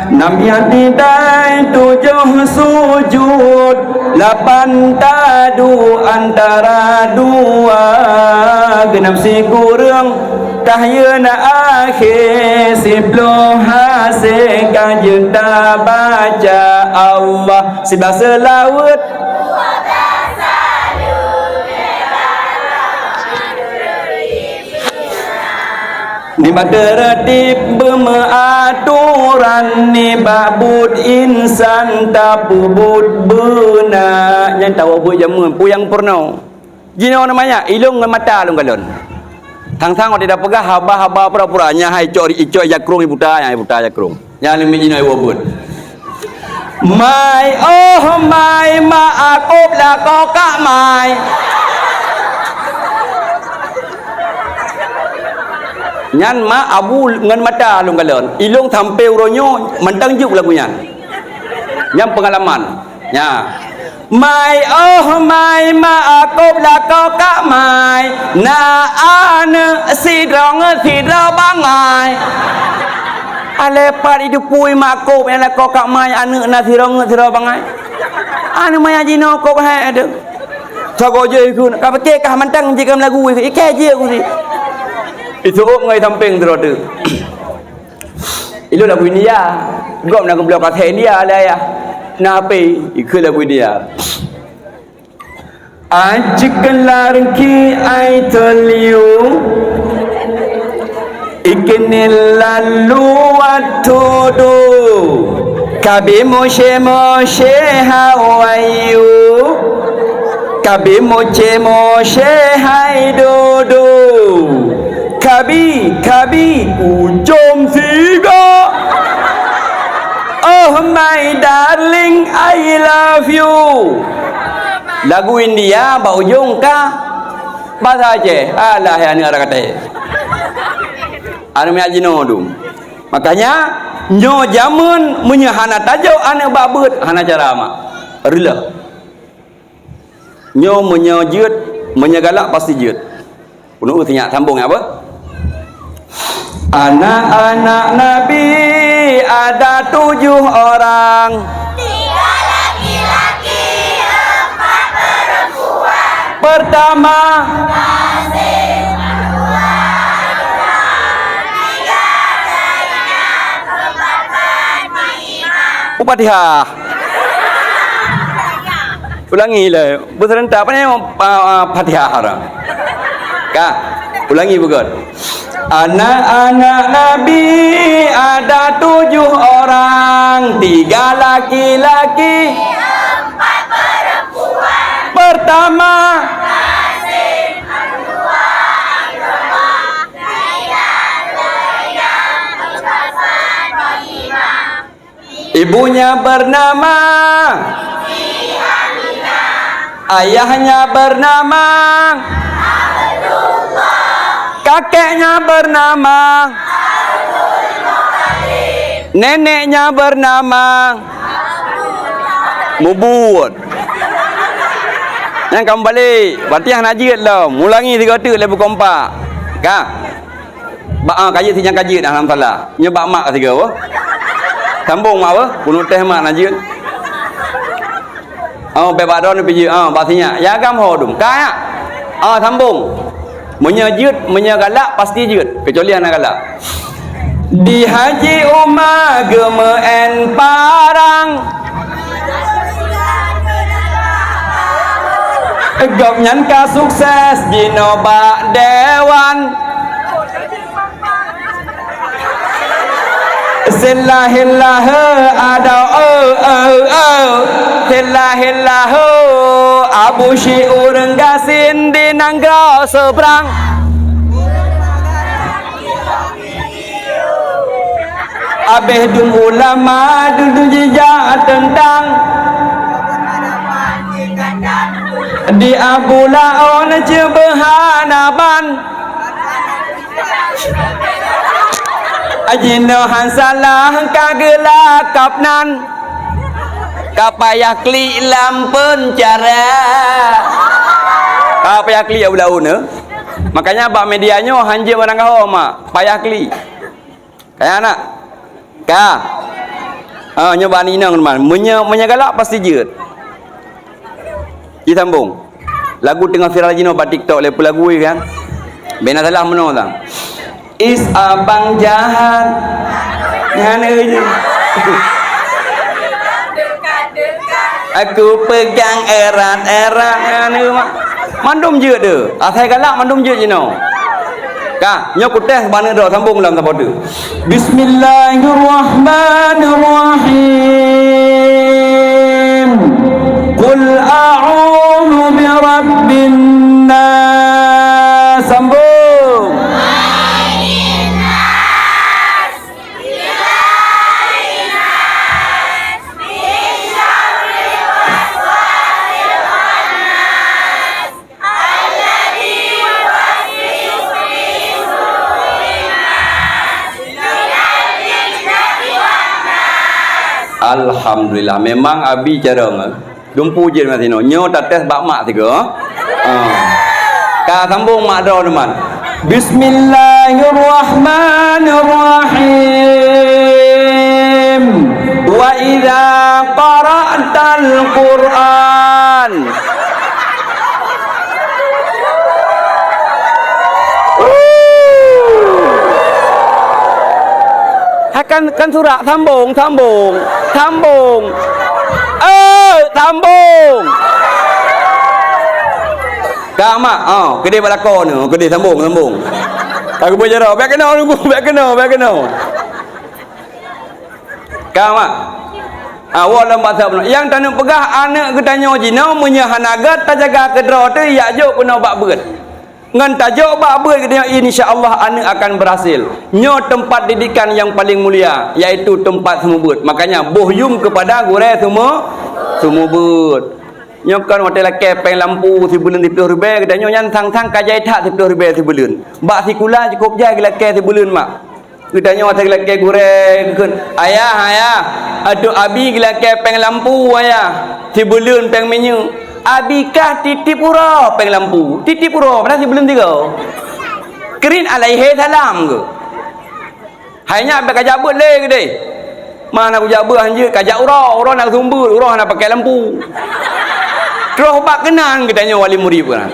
nam yatidai tujuh sujud lapan tadu antara dua genap si kurang kahyana akhir sibloh hasil kajuta baca Allah sibah selawat ni tertib beraturan ni babut insan tapubut benar yang tahu bu jamun puyang purno jino namanya ilung dengan mata lung galon thang-thang tidak pegah haba pura-puranya hai icoi jakrung ibuta jakrung yang ni jino wabut mai oh mai ma akop la kokak mai nyan ma abu ngan mata lung galon ilung tampil ronyo mentang juk lagu nyan pengalaman nya mai oh mai ma akop la kokak mai na ane sidrong bangai ale pari dupui makop la kokak mai ane na sidrong bangai ane mai ajino kok ha ada sago je ku ka peke ka mentang jikam lagu ike je ku si itu ngai tamping terode ilo lagu India gom nak blok kat India lah ya nape ikut lagu India ajkan larki I tell you ikinil lalu watudu kabi moshe how are you kabi moshe hai dodo kabi ujung siga oh my darling I love you lagu India ba ujung ka bahasa Aceh alah ya ni orang kata anu mi ajino tu makanya nyo jamun munya hana tajau ane babut hana cara mak rela nyo munya jeut munya galak pasti jeut penuh tinyak sambung apa anak-anak Nabi ada 7 orang 3 laki-laki 4 perempuan pertama Qasim 2 3 Zainab 4 Fatimah Fatihah ulangi lah berserentak apa ni Fatihah kah ulangi betul anak-anak Nabi ada 7 orang 3 laki-laki 4 perempuan pertama Qasim 2 Abdullah 3 Zainab 4 Fatimah 3 Ibunya bernama ayahnya bernama kakeknya bernama neneknya bernama Mubud. Yang kamu balik berarti yang najis lah. Mulangi 3 tu level kompak kan. Kaji si yang kaji dah dalam salah. Nyebab mak 3 apa? Sambung mak apa? Bunuh teh mak najis. Bebak don pergi bahasanya. Ya agam hodum. Kaya. Sambung. Menyejut, menyegalak pasti jut. Kecuali anak galak. Di haji umah gemeen parang. Gop nyanka sukses di nobak dewan. Silahillah ada silahillah Abu Syiur gasin di Nanggau seberang. Abeh dum ulama duduk jejak tentang di Abu Laon cebehanaban Ajino hansalah kagelak kapnan kapayah kli lampun cara kapayah kli Abu Laon makanya bak medianya hanje barang kau mak payah kli kayak anak nyoba ni nang teman menyegalak pasti jeut. Disambung. Lagu tengah viral jino pada TikTok lepas lagu ni kan. Bena salah meno tang. Is abang jahat. Ngan euy. Aku pegang erat-erat ngan euy mak. Mandum jeut de. Asai galak mandum jeut jino. Kah, nyok teh bana dah sambung dalam tempat tu. Bismillahirrahmanirrahim. Qul a'udzu birabbin nas. Sambung. Malikin nas. Ilahin nas. Min syarril waswasil khannas. Alladzi yuwaswisu fi sudurin nas. Minal jinnati wan nas. Alhamdulillah, memang abi jarang dumpu je macam ni. Nyo tak tes bak mak tiga. Ka sambung mak dah teman. Bismillahirrahmanirrahim. Wa idza qara'tal Qur'an. Kan surah sambung. Sambung. Kak mak, kedai balakon ni, kedai sambung. Aku boleh jawab, biar kena. Kak mak, awak lambat siapa? Yang tak nak pegah anak kita nyo jino menyahanaga tak jaga kedra tu ya jok kena bak berat. Ngan tajuk bak berat kita insya-Allah anak akan berhasil. Nyo tempat didikan yang paling mulia iaitu tempat semubut. Makanya bohyum kepada gure semua but. Nyo kan hotel kepeng lampu sebulan 10 ribu kita nyo nyan sang kajai tak 10 ribu sebulan. Bak sikula cukup jai gila ke sebulan mak. Kita nyo hotel ke gure kun. Ayah, aduh abi gila kepeng lampu ayah. Sebulan peng menyu. Abi kah titip pura peng lampu. Titip pura pada sebulan 3. Kerin alaihi salam ke. Hanya ambil kajak but le ke deh. Mana aku jabut anjir kajak urang nak sumber, urang nak pakai lampu. Terus bak kenan kita nyo wali murid kan.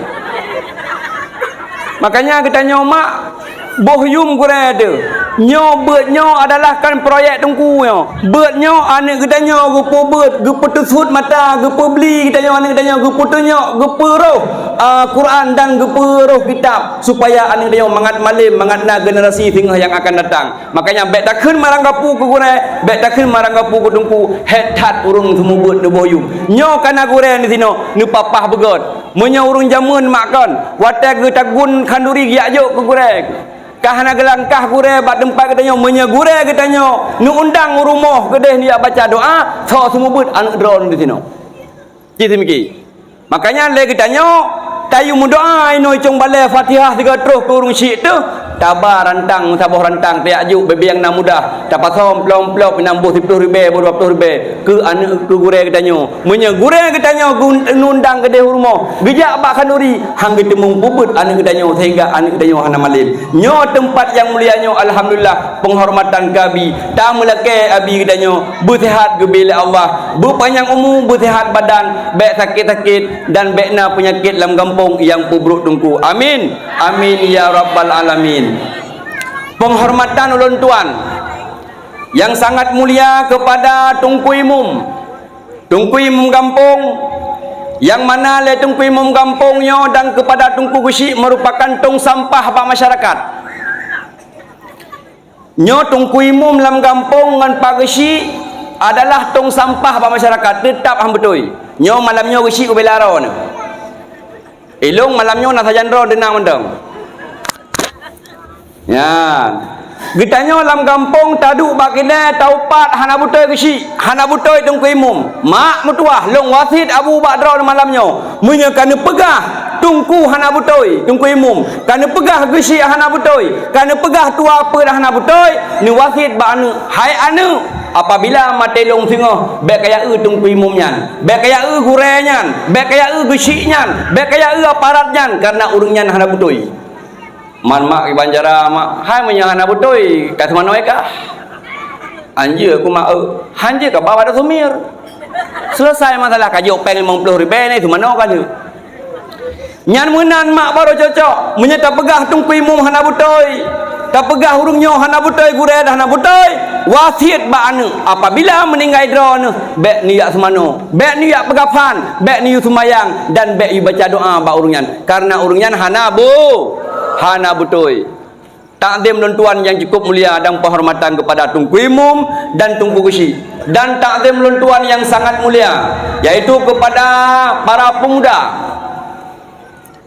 Makanya kita nyo mak bohyum kurang ada. Nyo beut nyo adalah kan proyek tungku nyo. Beut nyo anak kita nyo gepo beut, gepo tusut mata, gepo beli kita nyo anak kita nyo gepo tunyo, gepo roh Quran dan gepo roh kitab supaya anak kita nyo mangat malim, mangatna generasi tinggal yang akan datang. Makanya bet takun marang gapu ku kurang, bet takun marang gapu ku tungku, het hat urung semua beut de bohyum. Nyo kana kurang di sino, nu papah begot. Menyo urung jamun makan, watak ge tagun kanduri giak jok ku kurang. Kahana gelangkah gure bat tempat katanya menyegure katanya nu undang rumah kedeh dia baca doa so semua but anak drone di sini. Jadi miki. Makanya le katanya tayu doa ino cung balai Fatihah 3 terus ke urung syik tu tabar rantang sabuh rantang tiak juk bebe yang nak mudah dapat som plom-plom 60 ribu 20 ribu ke anak ke gure katanya menyegure katanya nundang kedeh rumah bijak bak kanuri hang temung bubut anak katanya sehingga anak katanya hana malim nyo tempat yang mulianya alhamdulillah penghormatan kabi tamulake abi katanya bersihat gebila Allah berpanjang umur bersihat badan baik sakit-sakit dan baikna penyakit dalam kampung yang pubruk tungku amin amin ya rabbal alamin. Penghormatan ulun tuan yang sangat mulia kepada Tunku Imum kampung yang mana le Tunku Imum kampungnya dan kepada Tunku Gusi merupakan tung sampah pak masyarakat nyo Tunku Imum dalam kampung dengan Pak Gusi adalah tung sampah pak masyarakat tetap hang betul nyo malamnya Gusi ubelara ni ilung malamnya nak sajandro denang mendang ya Gitanya dalam kampung taduk bakina taupat hana butoi kesi hana butoi Tunku Imum mak mutuah long wasit Abu Bakar malamnya munya kana pegah Tunku hana butoi Tunku Imum kana pegah kesi hana butoi kana pegah tua apa dah hana butoi ni wasit ba anu hai anu apabila mate long singo bek kaya Tunku Imum nyan bek kaya gure nyan bek kaya kesi nyan bek kaya aparat nyan karena urung nyan hana butoi man mak Banjara mak hai menyang anak butoi kat mana ka anjir aku mak anjir ka bawa dah sumir selesai masalah kajo peng 50 ribu ni tu mana ka tu nyan menan mak baru cocok menyata pegah Tunku Imum hana butoi tak pegah urungnya hana butoi gure dah hana butoi wasiat ba anu apabila meninggal drone bek niat semano bek niat pegafan bek niat sembayang dan bek baca doa ba urungnya karena urungnya hana butoi. Takzim tuan yang cukup mulia dan penghormatan kepada Tunku Imum dan Tunku Gusi dan takzim tuan yang sangat mulia yaitu kepada para pemuda.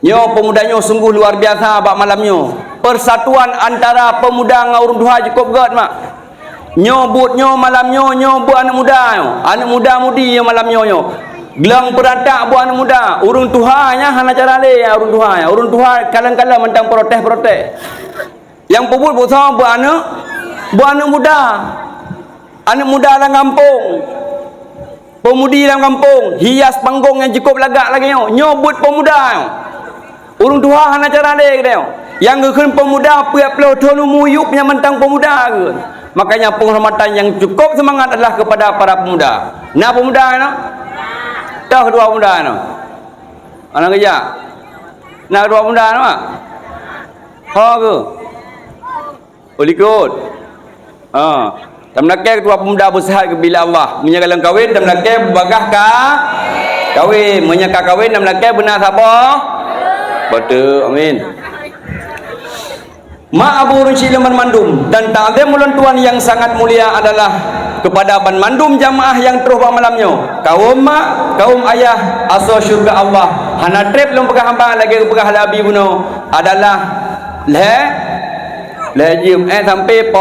Nyo pemudanya sungguh luar biasa bak malamnya. Persatuan antara pemuda dengan urang duha cukup gad mak. Nyo butnyo malamnya nyo bu anak muda mudi yang malamnya nyo. Gelang peratak buat anak muda urung tuhanya hana cara le urung tuha kadang-kadang mentang protes yang pebut bosah buat anak muda dalam kampung pemudi dalam kampung hias panggung yang cukup lagak lagi nyobut pemuda urung tuha hana cara le yang gekeun pemuda piap-piap tonu muyup yang mentang pemuda ke makanya penghormatan yang cukup semangat adalah kepada para pemuda nah pemuda dah kedua pemuda no. Anak kerja. Nak kedua pemuda no mak. Ha ke? Boleh ikut. Tamlake kedua pemuda bersihat ke bila Allah. Menyagalang kahwin tamlake bagah ka kahwin, menyaka kahwin tamlake benar sabar. Betul. Amin. Mak Abu Rusi Leman Mandum dan takzim ulun tuan yang sangat mulia adalah kepada Ban Mandum jamaah yang terus malamnya kaum mak kaum ayah asal syurga Allah hana trip lom pegah hamba lagi pegah labi buno adalah lejim sampai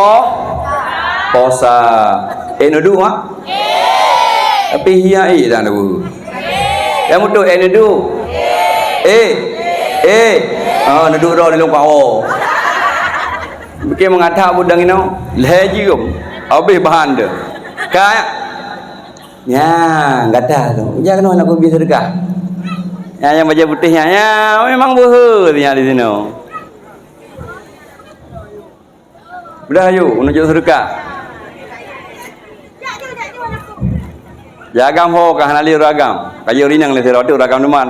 posa nudu mak tapi hiai dah tu yang mutu nudu nudu ro ni lom pao mungkin mengatak budang ini lejim habis bahan dia kaya ya gata tu jangan nak pergi sedekah yang baca putihnya ya memang bohong dia di sini udah ayo menuju sedekah jagam ho kah nali ragam kayu rinang le seratu ragam teman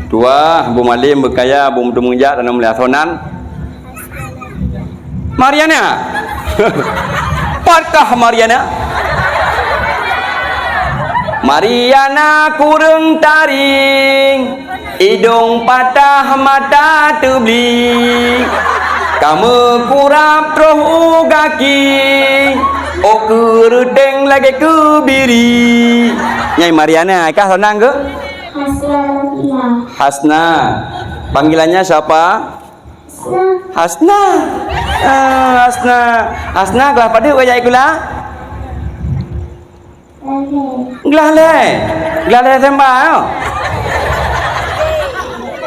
tua bu malim berkaya bu mudah dan melihat sonan Mariana patah Mariana kurung taring hidung patah mata tebli kamu kurap troh kaki kerudeng lagi kebiri Nyai Mariana kah sonang ke Hasna Panggilannya siapa? Hasna. Hasna. Hasna kelas pada wajah ikula? Kelas le. Kelas le SMA.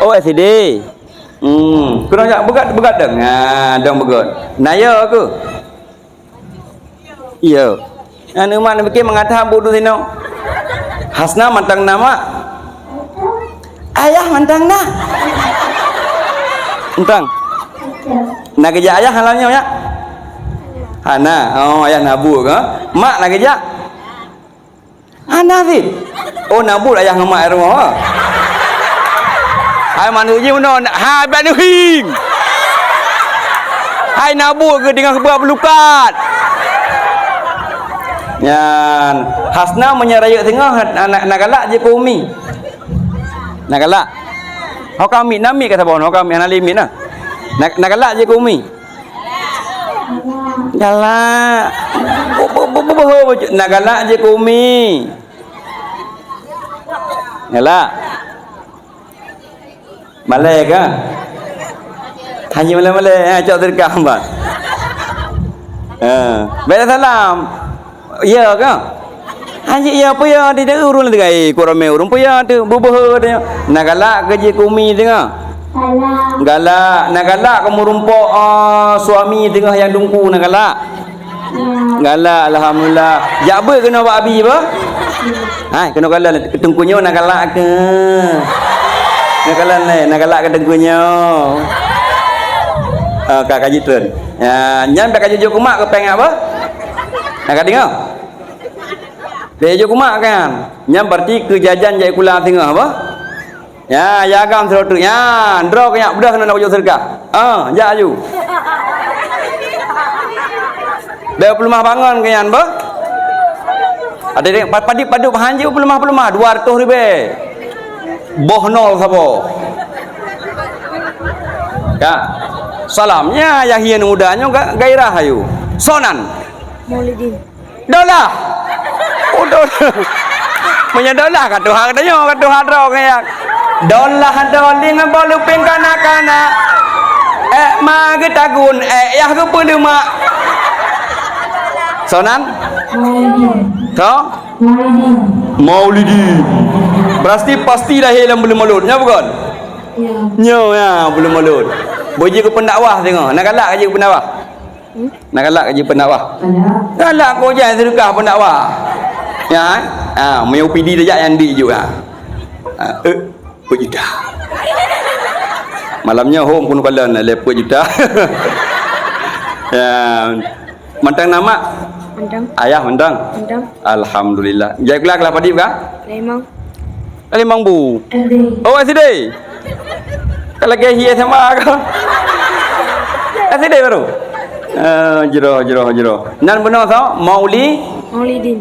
Oh, SD. Kena jak begat dah. Dong begat. Naya aku. Iya. Anu mana bikin mengatakan bodoh sino. Hasna mantang nama. Ayah mantang nah. Mantang. Nak kerja ayah halalnya ya? Hana. Oh, ayah nabu ke? Mak nak kerja? Hana sih. Oh, nabu ayah ngemak rumah. Hai manusia mana? Hai bani hing. Hai nabu ke dengan kebuah pelukat. Yan. Hasna menyerayuk tengah nak galak je ku umi. Nak galak. Hau kami nami kata bon, hau kami ana limit nah. Nak galak je ku umi. Galak. Nak galak je ku umi. Galak. Malay ke? Hanya malay-malay cak terkah hamba. Bela salam. Ya ke? Hanya ya apa ya di dah urun degai kurame urun apa ya tu bubuh dia. Nak galak kerja kumi tengah. Galak, nak galak kamu rumpok suami tengah yang dungku nak galak. Galak alhamdulillah. Jak apa kena buat abi apa? Hai kena galak tengkunya nak galak ke? Nak galak ni, nak galak ke tengkunya. Kak kaji turun. Ya, nyam dak kaji jok mak ke peng apa? Nak dengar? Dia jok mak kan. Nyam berarti kejajan jai kula tengah apa? Ya, ya gam terus. Ya, draw kaya bedah kena nak jok serkah. Ja aju. Dia pelemah bangun kenyan ba? Ada dia padi-padu hanji pelemah-pelemah 200 ribu. Boh nol sabo. Ya. Salamnya yahian mudanya gairah ayu. Sonan. Maulidin. Dolah. Oh dolah. Punya dolah kat Tuhan katanya kat Tuhan draw kayak. Dolah doling bolu ping kana-kana. Ma ke tagun yah ke pun mak. Sonan? Maulidin. Toh? Maulidin. Maulidin. Pasti dah hilang belum malut, nya bukan? Ya. Nyo ya, belum malut. Boji ke pendakwah tengok. Nak galak kerja pendakwah. Nak galak kerja pendakwah. Galak kau jangan sedekah pendakwah. Ya, mau PD dia yang di juga. Juta. Malamnya home pun kalan lepas juta. Ya, mantang nama. Mantang. Ayah mantang. Mantang. Alhamdulillah. Jai kelak lah padip kah? Lemang. Limang bu. SD. Oh SD. Kalau kayak sama kau. SD baru. Jero. Nan benar tau? Maulidin.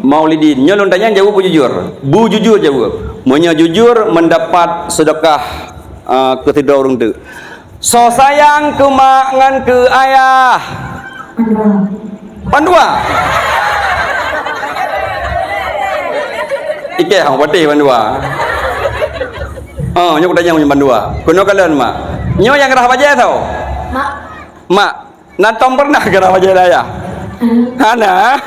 Maulidin. Nyolong tanya jawab jujur. Bu jujur jawab. Monya jujur mendapat sedekah ketiga orang tu. So sayang ke mak ngan ke ayah. Pandua. Ike hang patih pandua. Nyok tanya punya pandua. Kuno kalian mak. Nyo yang gerah baca tau? Mak. Natom pernah gerah baca ayah. Hana.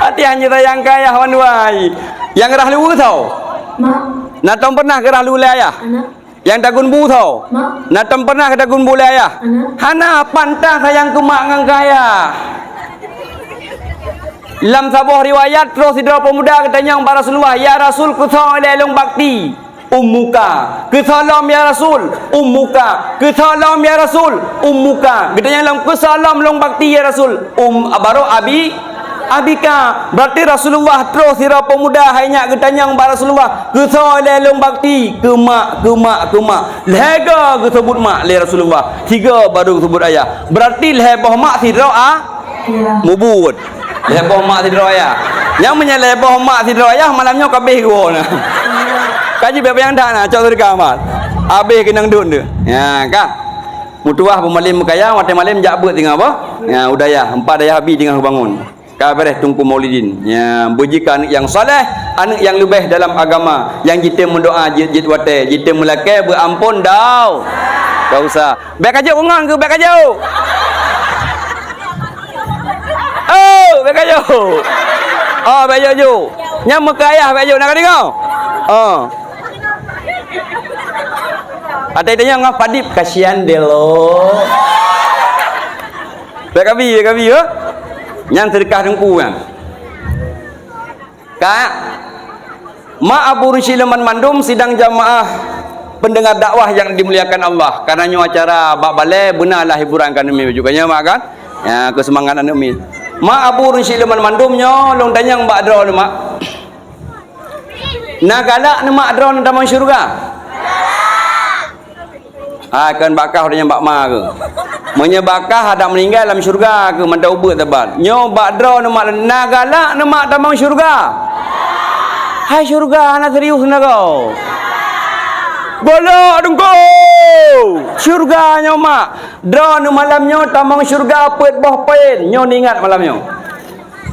Hati hanya tayang kaya wanwai. Yang gerah lu tau? Natom pernah gerah lu ayah. Yang dagun bu tau? Natom pernah ke dagun bu ayah. Hana pantah sayang ke mak ngan kaya. Dalam sebuah riwayat terus sidra pemuda katanya para Rasulullah, ya Rasul kusa ilung bakti ummuka, kesalam ya Rasul ummuka, kesalam ya Rasul ummuka. Katanya dalam kesalam long bakti ya Rasul baru abika. Berarti Rasulullah terus sidra pemuda hanya katanya para Rasulullah, kusa ilung bakti ke mak lega kesebut mak le Rasulullah. Tiga baru sebut ayah. Berarti lebah mak sidra mubut. Lebah mak tidur ayah. Yang menyelebah mak tidur ayah malamnya kabeh gua nah. Kaji bapa yang dah nah cak surga amat. Habis kenang dun tu. Ya kan. Mutuah pemalim kaya mate malim jak beut tengah apa? Ya udaya, empat daya habis tengah bangun. Kabareh tungku maulidin. Ya, berjika anak yang soleh, anak yang lebih dalam agama, yang kita mendoa jid wate, kita melakai berampun dah. Tak usah. Baik aja ungang ke baik aja. Oh, baik aja. Oh, baik aja. Nyam mekayah baik aja nak dengar. Oh. Ada tanya ngah padip kasihan delo. Baik kami ya. Yang sedekah dengku kan. Kak. Mak Abu Rushilaman Mandum sidang jamaah pendengar dakwah yang dimuliakan Allah. Karenanya acara bak balai benarlah hiburan kan demi juga nya mak kan. Ya kesemangat demi. Mak Abu Rushilaman Mandum nyo long tanyang bak dro mak. Nak galak ni mak dro dalam syurga. Kan bakah dia bak ma ke. Menyebakah ada meninggal dalam syurga ke manda ubut tebat. Nyo bak dro ni mak nagalak ni mak dalam syurga. Hai syurga anak serius nak kau. Golok dengko. Syurga nyo mak. Dro ni malam nyo tamang syurga peut boh pain. Nyo ni ingat malam nyo.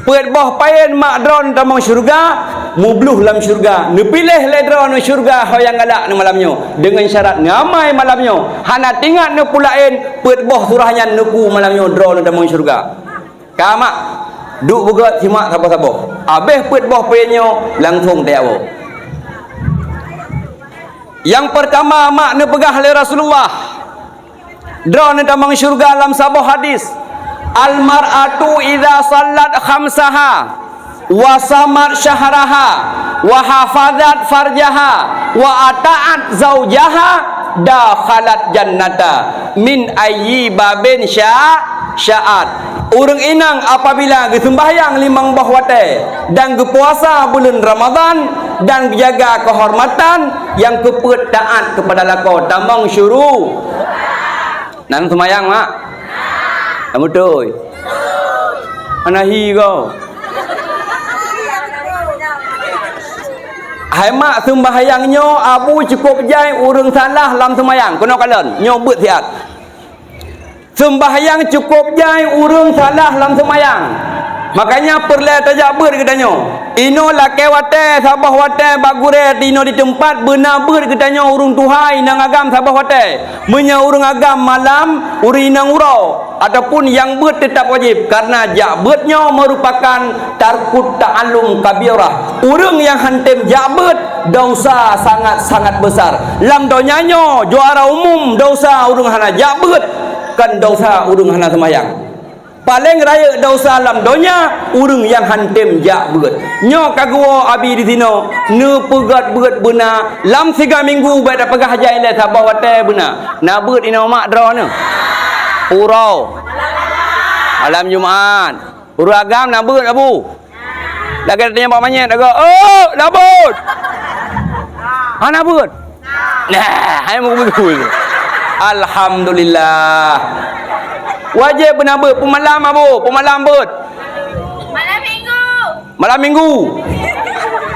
Peut boh pain mak dro ni tamang syurga. Mubluh dalam syurga. Ni pilih le dro ni syurga ho yang galak ni malam nyo. Dengan syarat ngamai malam nyo. Hana tingat ni pulain peut boh surahnya nuku malam nyo dro ni tamang syurga. Kamak duk bugat simak sabar-sabar. Habis peut boh pain nyo langsung tak apa. Yang pertama mak ni pegah oleh Rasulullah. Dra ni tamang syurga dalam sebuah hadis. Al mar'atu idza sallat khamsaha wa samat syahraha wa hafazat farjaha wa ata'at zaujaha dakhalat jannata min ayyi babin sya'at. Orang inang apabila sembahyang limang bahwate dan berpuasa bulan Ramadan dan jaga kehormatan yang kepet taat kepada lako tambang syuru. Nang sembahyang mak. Kamu betul. Anahi kau. Hai mak sembahyangnya abu cukup jai urang salah dalam sembahyang. Kena kalen nyobut siat. Sembahyang cukup jai urang salah dalam sembahyang. Makanya perle tajak ber katanya. Ino lake wate sabah wate bagure dino di tempat benar ber katanya urang tuhai nang agam sabah wate. Menya urang agam malam uri nang urau ataupun yang ber tetap wajib karena jabetnya merupakan tarkut ta'allum kabirah. Urang yang hantem jabet dosa sangat-sangat besar. Lam donyanya juara umum dosa urang hana jabet kan dosa urang hana sembahyang. Paling raya dosa alam donya urang yang hantem jak beut. Nyo kagua abi di sino ne pegat beut beuna lam 3 minggu bae dah pegah jai le sabah wate beuna. Na beut ina mak dra ne. Purau. Malam Jumaat. Urang agam na beut abu. Lagi tanya pak manyet agak. Oh, dah beut. Ana beut. Nah, hai mu betul. Alhamdulillah. Wajib benar ber pemalam abu, pemalam ber. Malam minggu.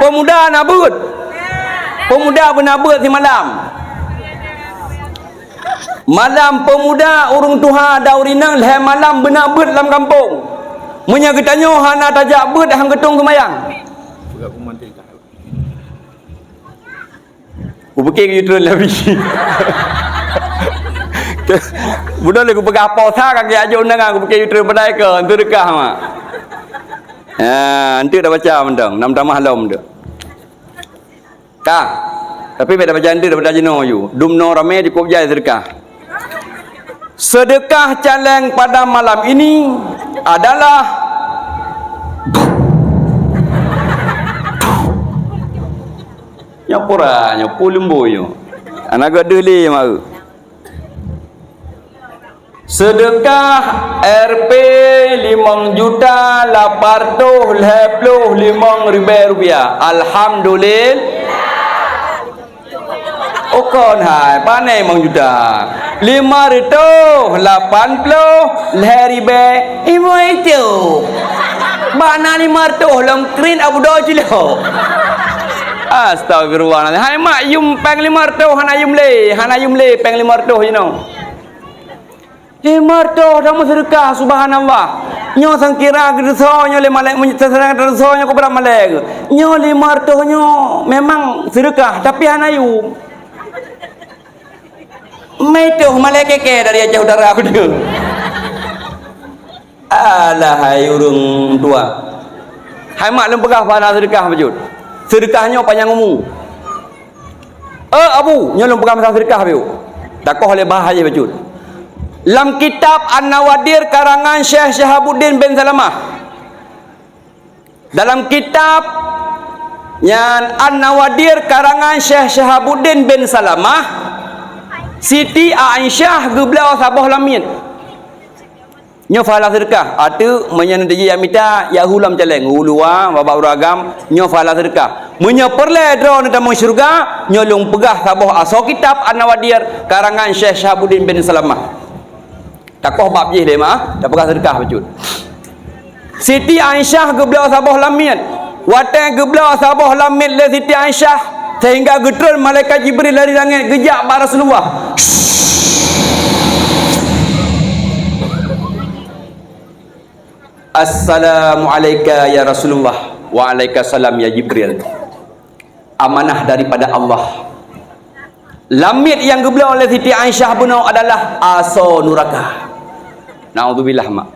Pemuda nak ber. Pemuda benar ber di malam. Malam pemuda urung tuha daurinang leh malam benar ber dalam kampung. Munya ketanya hana tajak ber hang ketung kemayang. Ku fikir you lebih. Budak le ku pegah pausa kaki aja undangan ku pakai yutra pedai ke entu dekah mak. Entu dah baca mendang, nam tamah halam dah. Kah. Tapi beda baca entu dah baca jeno you. Dumno rame di kop jai sedekah. Sedekah caleng pada malam ini adalah nyapura nyapulimbo yo. Anaga deli mak. Sedekah Rp 5.855.000 rupiah. Alhamdulillah. Okon hai panai mang juta. 580.000 ibu itu. Mana 500 long krin abu do cilo. Astagfirullahaladzim. Hai mak yum peng 500 hana yum le peng 500 you know. Martoh dalam sedekah subhanallah. Nyo sangkira gerso nyo le malek terserang gerso nyo kepada malek. Nyo le martoh nyo memang sedekah tapi hanayu. Meitoh malek keke dari jauh darah aku dia. Alah hai urung tua. Hai mak lem pegah pada sedekah bajut. Sedekahnya panjang umur. Abu nyo lem pegah masalah sedekah biu. Takoh oleh bahaya bajut. Dalam kitab An-Nawadir karangan Syekh Syahabuddin bin Salamah. Dalam kitab yang An-Nawadir karangan Syekh Syahabuddin bin Salamah, Siti Aisyah geblau sabah lamin. Nyo falah sedekah. Atu menyan deji amita ya hulam celeng ulua bapa uragam nyo falah sedekah. Menyo perle dro nda mo syurga nyo lung pegah sabah aso kitab An-Nawadir karangan Syekh Syahabuddin bin Salamah. Takoh bab jih dia mah, dah pegah sedekah bajut. Siti Aisyah geblau sabah lamin. Watai geblau sabah lamin le Siti Aisyah sehingga getrol malaikat Jibril dari langit gejak ba Rasulullah. Assalamualaikum ya Rasulullah. Waalaikumsalam ya Jibril. Amanah daripada Allah. Lamit yang geblau oleh Siti Aisyah benar adalah aso nuraka. Naudzubillah mak.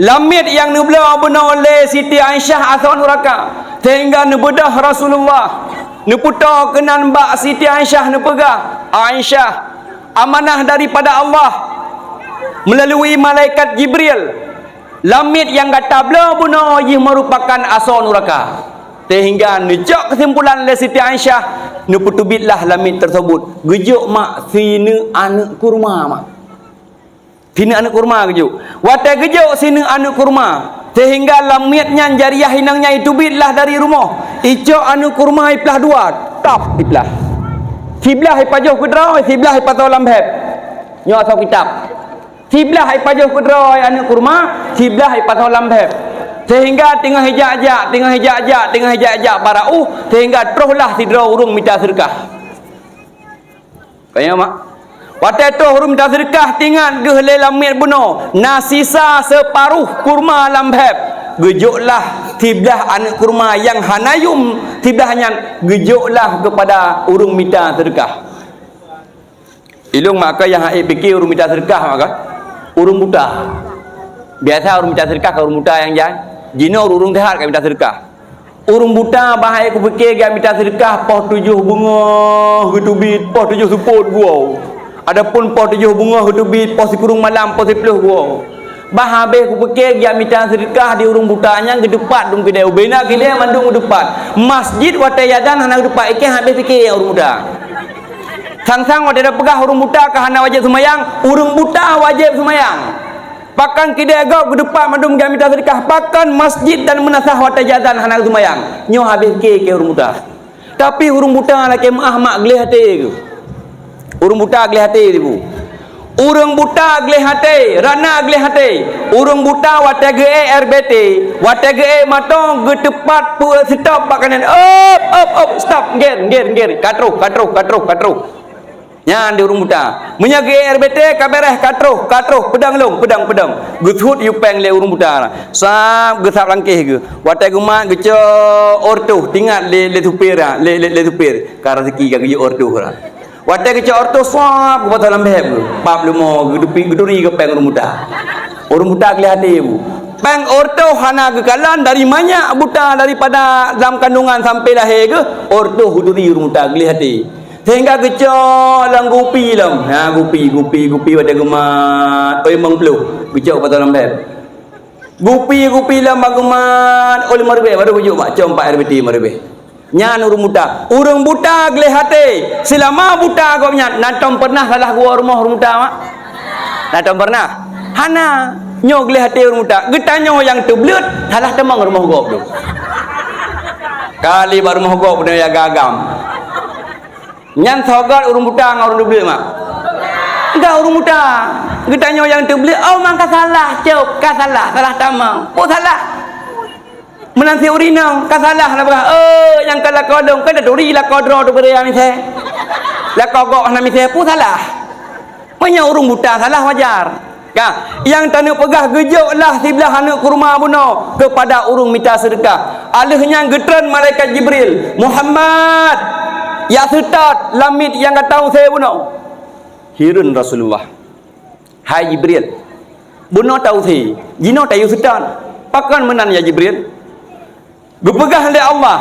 Lamit yang geblau benar oleh Siti Aisyah aso nuraka. Sehingga nebedah Rasulullah. Neputa kenan bak Siti Aisyah nepegah. Aisyah amanah daripada Allah melalui malaikat Jibril. Lamit yang kata belau benar ia merupakan aso nuraka. Sehingga nejak kesimpulan oleh Siti Aisyah neputubitlah lamit tersebut gejuk mak sini anak kurma mak sini anak kurma gejuk watai gejuk sini anak kurma sehingga lamitnya jariah hinangnya itu bitlah dari rumah icok anak kurma iplah dua tap iplah siblah ipajuh kudrah siblah ipatau lambheb nyo atau kitab siblah ipajuh kudrah anak kurma siblah ipatau lambheb sehingga tengah hijak-hijak para sehingga teruslah tidra urung minta sedekah. Kaya mak. Watai tu urung minta sedekah tinggal gehlai lamit buno. Nasisa separuh kurma lambheb. Gejuklah tiblah anak kurma yang hanayum tiblahnya gejuklah kepada urung minta sedekah. Ilung maka yang haik fikir urung minta sedekah maka urung buta. Biasa urung minta sedekah ke urung buta yang jalan. Jino urung tehat kami minta sedekah. Urung buta bahaya aku fikir kami minta sedekah poh 7 bunga hutubit poh 7 support gua. Adapun poh 7 bunga hutubit poh sikurung malam poh 10 gua. Bah habis aku fikir kami minta sedekah di urung butanya gedepat dum kedai ubena kedai mandung gedepat. Masjid watayadan hana gedepat ikan habis fikir urung buta. Sang-sang wadah pegah urung buta ke hana wajib semayang, urung buta wajib semayang. Pakan kedai agak ke depan mandum kami minta sedekah. Pakan masjid dan menasah watajatan hanak semayang. Nyo habis ke urung buta. Tapi urung buta lah ke mak gelih hati ke. Urung buta gelih hati ibu. Urung buta gelih hati. Rana gelih hati. Urung buta watage RBT. Watage matong ke tepat stop pakanan. Up. Stop. Ger. Katruh. Yang di urung buta menyagi RBT kabereh katruh pedang gethut yupeng le urung buta sam gesap langkih ke watai gumat geco ortu tinggal le tupir karena rezeki ke ortu watai geco ortu swap ke dalam beb bab lumo geduri ke peng urung buta kelihatan ibu peng ortu hana ke kalan dari banyak buta daripada dalam kandungan sampai lahir ke ortu huduri urung buta kelihatan sehingga kecok lang gupi lam gupi pada gemat oi mengpluh kecok pada dalam beb gupi lam bagumat oleh marbe baru bujuk mak com pak RBT marbe nyan urung buta geleh hati selama buta kau nyat natom pernah salah gua rumah urung buta mak natom pernah hana nyo geleh hati urung buta getanyo yang teblut salah temang rumah gua tu kali baru rumah gua pun ya gagam nyan thogat urung buta ngau urung beli mak enggak urung buta getanyo yang terbeli mangka salah cop ka salah tamang salah menanti urinang ka salah lah yang kala kodong kada duri la kodro tu beri ni saya la kogok na mi saya salah punya urung buta salah wajar Kan? Yang tanah pegah gejoklah sebelah anak kurma buno kepada urung minta sedekah. Alihnya getran malaikat Jibril. Muhammad, ya setat lamit yang kata saya buno. Hirun Rasulullah. Hai Jibril. Buno tahu saya. Jino tahu setat. Pakan menan ya Jibril. Berpegah oleh Allah.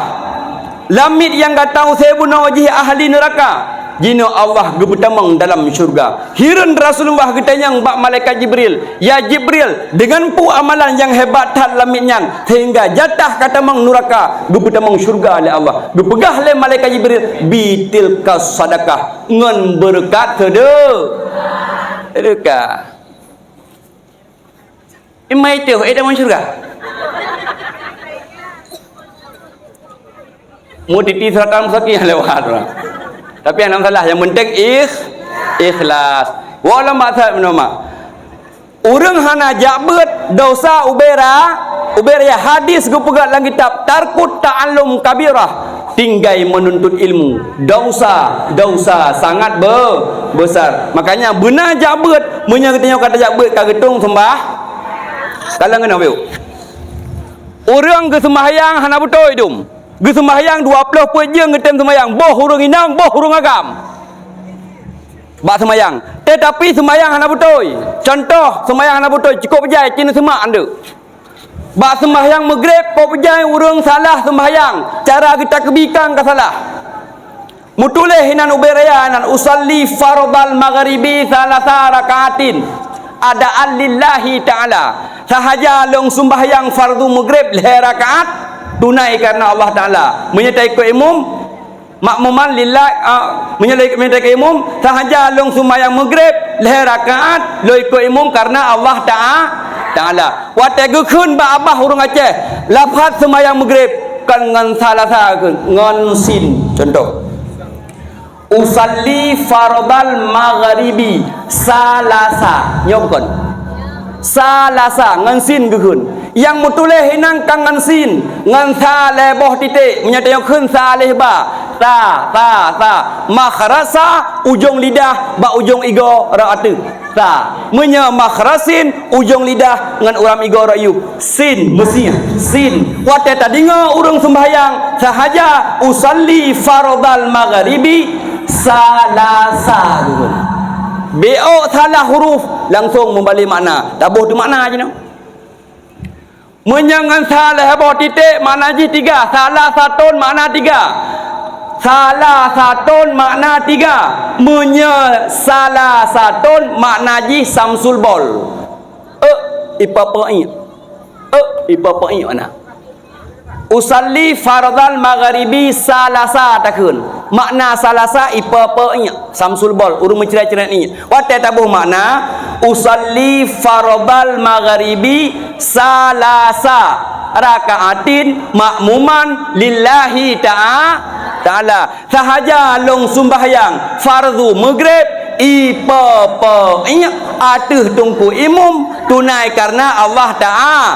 Lamit yang kata saya buno wajih ahli neraka. Jino Allah gebetamang dalam syurga. Hirun Rasulullah getanyang bak malaikat Jibril. Ya Jibril, dengan pu amalan yang hebat tak lamitnya sehingga jatah kata mang neraka gebetamang syurga oleh Allah. Gepegah oleh malaikat Jibril bitil kas sadakah ngan berkat sedekah. Imai tu ada mang syurga. Mu titi seratan sakit lewat orang. Tapi yang salah yang penting ikhlas. Wala maksud menama. Urang hana jabet dosa ubera ya hadis gu pegat dalam kitab tarkut ta'allum kabirah, tinggai menuntut ilmu. Dosa sangat besar. Makanya benar jabet munya kita kata jabet kagetung sembah. Kalangan apa? Urang ke sembahyang hana betul hidung. Ge sembahyang 20 pejeng getem sembahyang, boh hurung inang, boh hurung agam. Bak sembahyang. Tetapi sembahyang hana betul. Contoh sembahyang hana betul cukup berjaya cina semak anda. Bak sembahyang maghrib pok berjaya urang salah sembahyang. Cara kita kebikan ke salah. Mutuleh hinan uberaya nan usalli fardal maghribi salasa rakaatin. Ada lillahi ta'ala. Sahaja long sembahyang fardu maghrib 2 rakaat tunai karena Allah Ta'ala, menyertai ikut imam makmuman lillah, menyertai ikut imam sahaja long sembahyang maghrib 2 rakaat lo ikut imam karena Allah Ta'ala. Watai gekun ba abah urang Aceh lafaz sembahyang maghrib kan ngan salasa ngan sin. Contoh usalli fardal maghribi salasa nyokon salasa ngan sin gekun. Yang mutuleh hinang kang ngan sin ngan sa leboh titik menyatakan khun sa lehba ta makhrasa ujung lidah ba ujung igo ra'atu ta menya makhrasin ujung lidah ngan uram igo ra'yu sin mesti sin. Wate tadinga urang sembahyang sahaja usalli fardal maghribi salasa gitu. Bo salah huruf langsung membalik makna. Tabuh tu makna je no. Menyangan salah bawah titik makna ji 3. Salah satun makna 3. Salah satun makna 3. Menya salah satun makna ji samsul bol. Ipa-pa'i mana? Usalli fardal maghribi salasa takun. Makna salasa ipa-pa'i samsul bol. Urung mencerai-cerai ni. Watai tabuh makna usalli fardal maghribi salasa rakaatin makmuman lillahi ta'ala. Sahaja long sembahyang fardu maghrib ipa-pa'i atuh tungku imam tunai karena Allah Ta'ala.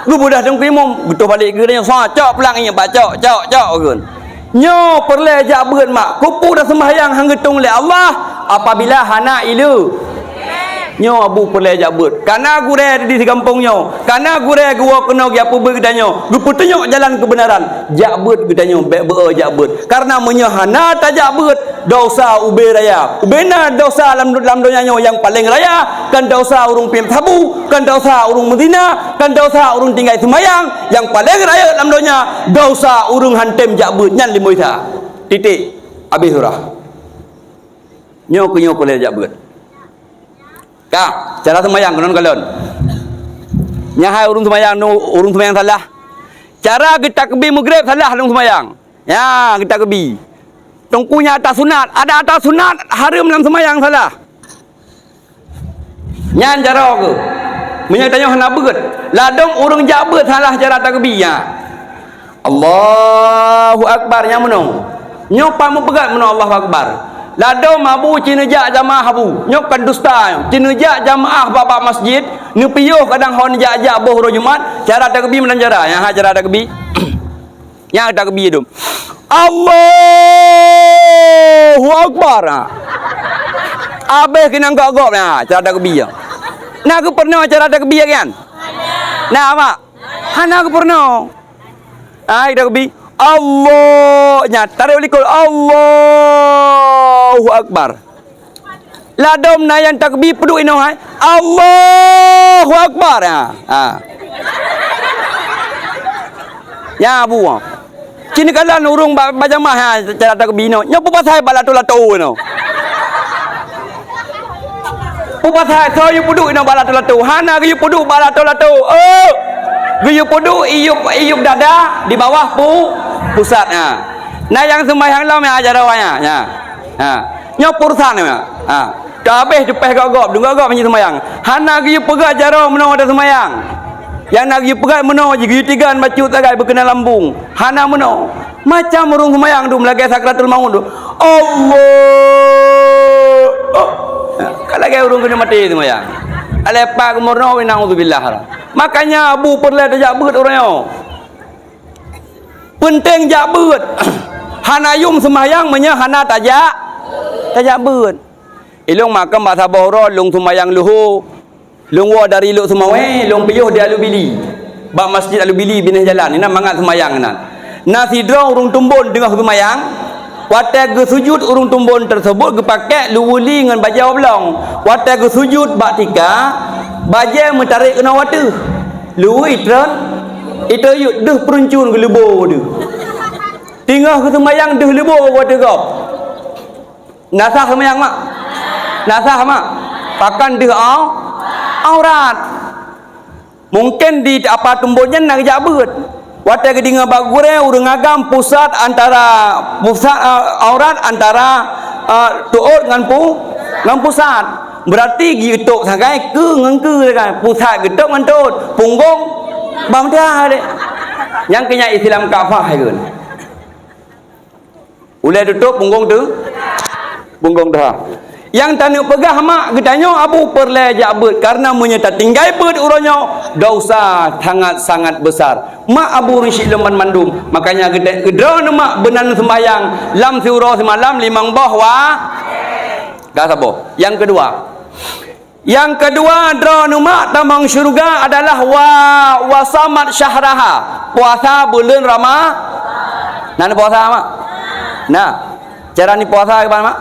Lu mudah tungku imam betul balik ke dia cok pelang ini baca cok kan. Nyo perle jak beun mak kupu dah sembahyang hang getung oleh Allah apabila hana ilu nyo abu perle jak beut kana gure di kampung nyo kana gure gua kena gi apa begedanyo gu petunjuk jalan kebenaran jak beut gedanyo be jak beut karena menyahana ta jak beut dosa ube raya ubena dosa dalam dunia nyo yang paling raya kan dosa urung pim tabu kan dosa urung medina kan dosa urung tinggal sembahyang yang paling raya dalam dunia dosa urung hantem jak beut nyan limoi tha titik habis surah nyo perle jak beut. Kak, cara sembahyang konon kalon. Nyahai urung sembahyang salah. Cara kita kebi maghrib salah urung sembahyang. Ya, kita kebi. Tungkunya atas sunat, ada atas sunat haram dalam sembahyang salah. Nyan cara ke. Menyatanya hana beut. Ladong urung jabat salah cara takbir ya. Allahu akbar nya menung. Nyopa mu pegat menung Allahu akbar. Lado mabu cinejak jamaah habu nyok kan dusta cinejak jamaah bapa masjid ni piuh kadang hon jak-jak boh ro Jumat cara takbir menan cara yang cara takbir yang takbir tu Allahu akbar abe kena gok-gok nah cara takbir Nah aku pernah acara takbir kan? Nah mak. Hana aku pernah. Ai takbir. Allah nya tarik ulikul Allahu Akbar. Ladom na yang takbir peduk ino hai. Allahu Akbar. Ya bu. Cini kalan urung bajamah ha cara takbir no. Nyo pasal balatu-latu no. Pasal so yu peduk ino balatu-latu. Hana yu peduk balatu-latu. Oh. Yu peduk iup dada di bawah pusat nah yang sembahyang lam ya ajar awaknya ya nyo pursan ya dah habis depeh gogop dunggo gogop macam sembahyang hana gi pegat jaro meno ada sembahyang yang nak gi pegat meno ji gi tigan bacut tagai berkena lambung hana meno macam urung sembahyang tu melagi sakratul maut tu Allah kalau ge urung kena mati sembahyang alepak murno naudzubillah. Makanya abu perlu tajak beut orangnya. Penting jak beut. Hana yum sembahyang menya hana tajak beut. Ilung makam bahasa boro lung sembahyang luhu. Lung wa dari luk semawe, lung piyuh di Alubili. Ba masjid Alubili binah jalan. Ina mangat sembahyang nan. Nasidra urung tumbun tengah sembahyang. Wate ge sujud urung tumbun tersebut ge pakai luwuli ngan bajau blong. Wate ge sujud bak tika baje mentarik kena watu lu itran itu yuk deh peruncun ke lebo tu tinggal ke sembahyang deh lebo watu kau nasah sembahyang mak nasah mak pakan deh aurat mungkin di apa tumbunnya nak jabut wate ke dinga bagure urang agam pusat antara pusat aurat antara tuut ngan pusat berarti gitu sangai ke ngengke kan pusat gedok mantut punggung bang dah dek yang kena Islam kafah kan ulai tutup punggung dah yang tanya pegah mak gedanya abu perle jabut karena menyata tinggai beut uronyo dosa sangat besar mak abu risyid leman mandum makanya gedra mak benan sembahyang lam siuro semalam limang bahwa dah sabo yang kedua dra numak tamang syurga adalah wasamat syahraha puasa bulan Ramadan. Nah puasa mak. Nah, cara ni puasa ke mak?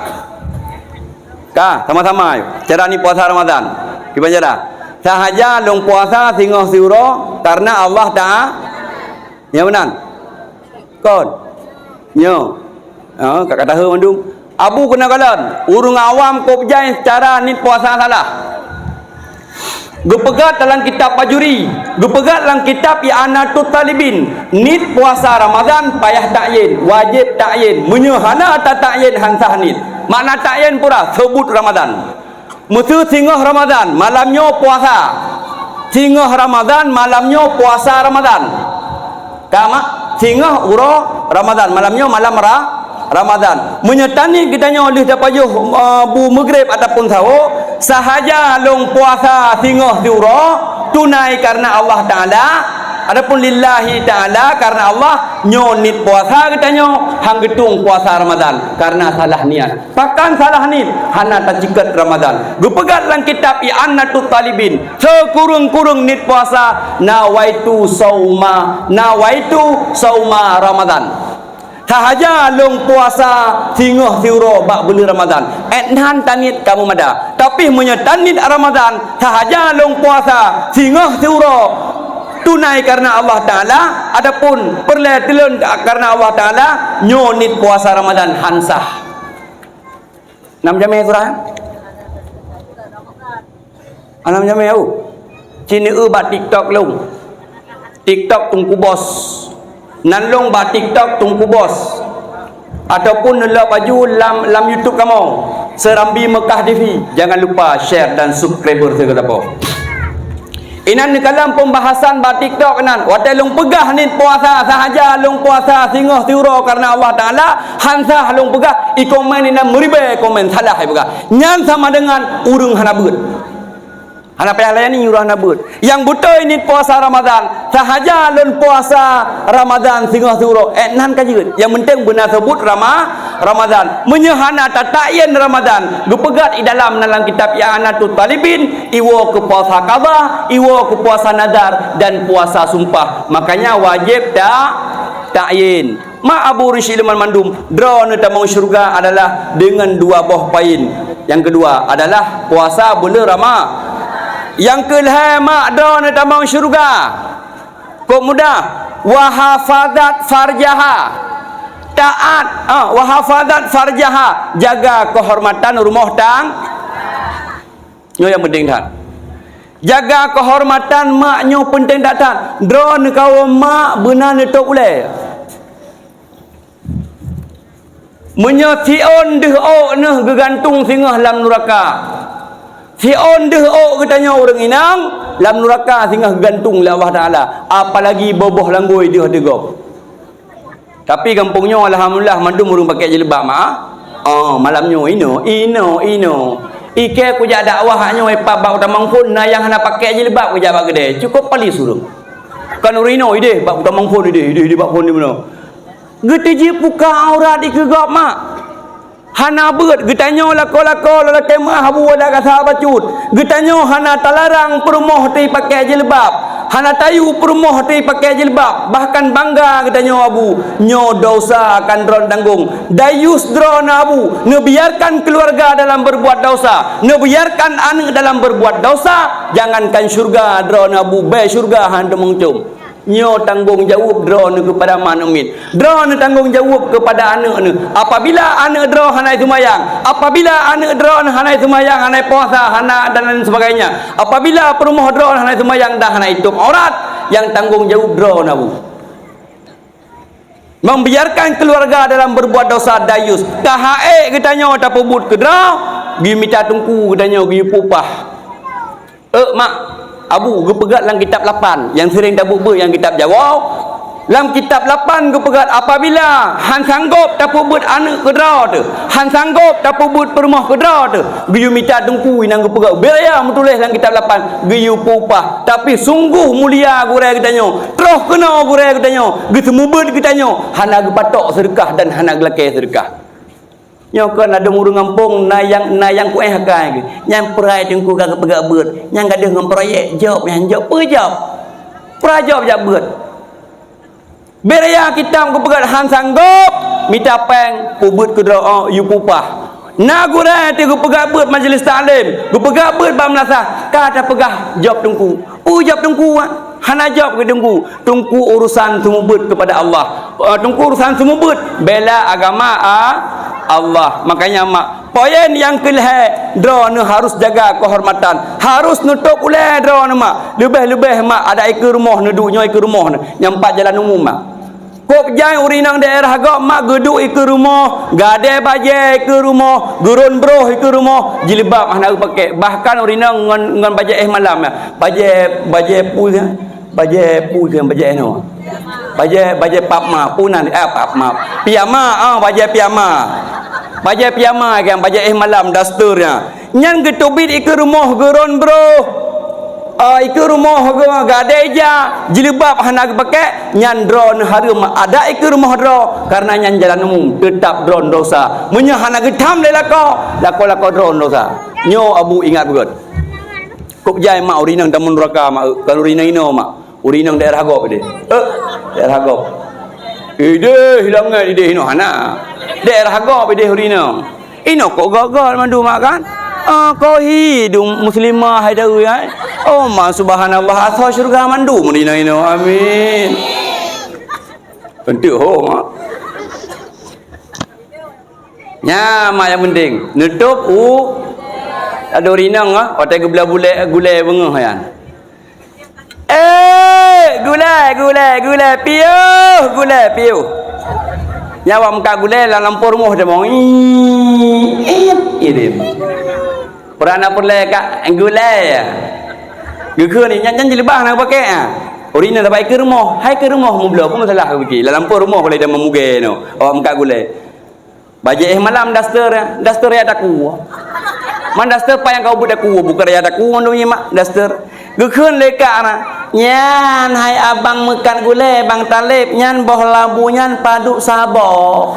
Ka, sama-sama ayo. Cara ni puasa Ramadan. Gimana cara? Sahaja long puasa singoh siuro karena Allah Taala. Ya benar. Kon. Nyo. Kata heu mandum. Abu kena kalan urung awam kau berjaya secara ni puasa salah gepegat dalam kitab Pajuri gepegat dalam kitab I'anatul Talibin nit puasa Ramadan payah takyin wajib takyin menyehana atau takyin hansah nit makna takyin pura sebut Ramadan musuh singoh Ramadan malamnya puasa singoh Ramadan malamnya puasa Ramadan kama singoh uro Ramadan malamnya malam Ramadan menyetani kitanya oleh dapajuh bu maghrib ataupun sawo sahaja long puasa singoh diuro tunai karena Allah Taala adapun lillahi Taala karena Allah nyonit puasa kitanya hang getung puasa Ramadan karena salah niat pakan salah niat hana tajikat Ramadan gupegat lang kitab I'anatul Talibin sekurung-kurung nit puasa nawaitu sauma Ramadan sahaja long puasa singoh siuro bak beli Ramadan etnan tanit kamu mada tapi menyetanit Ramadan sahaja long puasa singoh siuro tunai karena Allah Taala adapun perletelun karena Allah Taala nyonit puasa Ramadan hansah 6 jam surah 6 jam cini bat TikTok long TikTok tungku bos nanlong ba TikTok tungku bos ataupun nela baju lam YouTube kamu Serambi Mekah TV jangan lupa share dan subscriber segala apa inan ni kalam pembahasan ba TikTok nan watai long pegah ni puasa sahaja long puasa singoh tiuro karena Allah Taala hansah long pegah i komen ina meribe komen salah ai pegah nyan sama dengan urung hana beut hana payah layani nyuruh hana beut yang betul ini puasa Ramadan sahaja lon puasa Ramadan singoh tiuro nan kajeut yang penting benar sebut Ramadan. Menyehana tatayen Ramadan. Gepegat di dalam kitab I'anatul Talibin, iwo ke puasa qadha, iwo ke puasa nadar dan puasa sumpah. Makanya wajib ta'yin. Ma Abu Rishilman Mandum, draw ni tamang syurga adalah dengan 2 buah poin. Yang kedua adalah puasa bulan Ramadan. Yang kelima mak draw ni tamang syurga. Kok mudah. Wa hafadat farjaha. Taat, wa hafadat farjaha, jaga kehormatan rumah nyo yang penting dah. Jaga kehormatan mak nyo penting dak tan. Draw ni kau mak benar ni tok boleh. Menyotion deh nah gegantung singah lam neraka. Sion deh katanya orang inang lam neraka singah gegantung la Allah Taala. Apalagi boboh langgoi dia tegok. Tapi kampungnya alhamdulillah mandum urung pakai jilbab malamnya ino. Ike ku jak dakwah hanya pa bau tamang pun yang hana pakai jilbab ku jak bak gede. Cukup pali suruh. Kan urino ide bak tamang pun ide bak pun di mana. Geteji buka aurat ikegap mak. Hana beut getanya lako lelaki mah habu ada kata bacut. Getanya hana talarang perumoh ti pakai jilbab. Hana tayu perumoh ti pakai jilbab. Bahkan bangga getanya abu. Nyo dosa akan dron tanggung. Dayus dron abu. Nebiarkan keluarga dalam berbuat dosa. Nebiarkan anak dalam berbuat dosa. Jangankan syurga dron abu. Be syurga hantu mengcum. Nyo tanggung jawab drone kepada manumin. Drone tanggung jawab kepada anak ni. Apabila anak drone hanai semayang, apabila anak drone hanai semayang, hanai puasa, hanai dan lain sebagainya. Apabila perumah drone hanai semayang dah hanai tutup aurat, yang tanggung jawab drone abu. Membiarkan keluarga dalam berbuat dosa dayus. Tahae katanya tak pebut ke drone, gi minta tungku katanya gi pupah. Mak Abu gepegat dalam kitab 8 yang sering dah buat yang kitab jawab. Dalam kitab 8 gepegat apabila han sanggup tak buat anak kedra tu. Han sanggup tak buat perumah kedra tu. Giyu minta tungku nang gepegat. Biaya menulis dalam kitab 8 giyu pupah. Tapi sungguh mulia gurai kitanya. Terus kena gurai kitanya. Gi semubut kitanya. Hana gepatok sedekah dan hana gelake sedekah. Nyo kan ada murung ngampung nayang ku hakai nyang perai tengku gak pegak beut nyang gaduh ngam proyek job yang job pe job pra job jak beut beraya kita ku pegat han sanggup minta peng ku beut ku doa yu pupah na gura ti ku pegat beut majlis taklim ku pegat beut ba melasa ka ada pegah job tengku job tengku hana job ke tengku urusan semubut kepada Allah tengku urusan semubut bela agama Allah. Makanya mak poin yang kelih drone harus jaga kehormatan, harus nutup ulai drone mak lebih-lebih mak ada ikut rumah neduknya ikut rumah nyampak jalan umum mak kok jai urinang daerah gak mak geduk ikut rumah gade baje ikut rumah gurun broh ikut rumah jilbab hana pakai bahkan urinang ngan baje malam baje pu baje no baje papma punan papma piyama baje piyama kan baje malam dasturnya nyan getubit ikut rumah geron bro ikut rumah gadeja jilbab hana pakai nyan drone harum ada ikut rumah drone karena nyan jalan umum tetap drone dosa menyahana getam lako drone dosa nyo abu ingat begut kok jai mak urinang tamun neraka mak kan urinang ino mak urinang daerah gop dia daerah gop ide hilangnya ide ino hana daerah gop ide urinang ino kok gagal mandu mak kan kau hidung muslimah hai dah ya oh ma subhanallah asal syurga mandu mendina ino amin penting ho mak nya mak yang penting nutup ada urinang otak gulai bengah yan gulai piu nyawa muka gulai dalam pormoh dia mau ini pernah perle kak gulai ya geke ni nyan jilbah nak pakai orina dah baik ke rumah hai ke rumah mu blok masalah ke pergi dalam rumah boleh dah memuge no muka gulai baje malam daster ya daku man daster pa yang kau budak ku bukan ya daku mandu mak daster geke leka na nyan hai abang mekan gulai bang talib nyan boh labu nyan padu saboh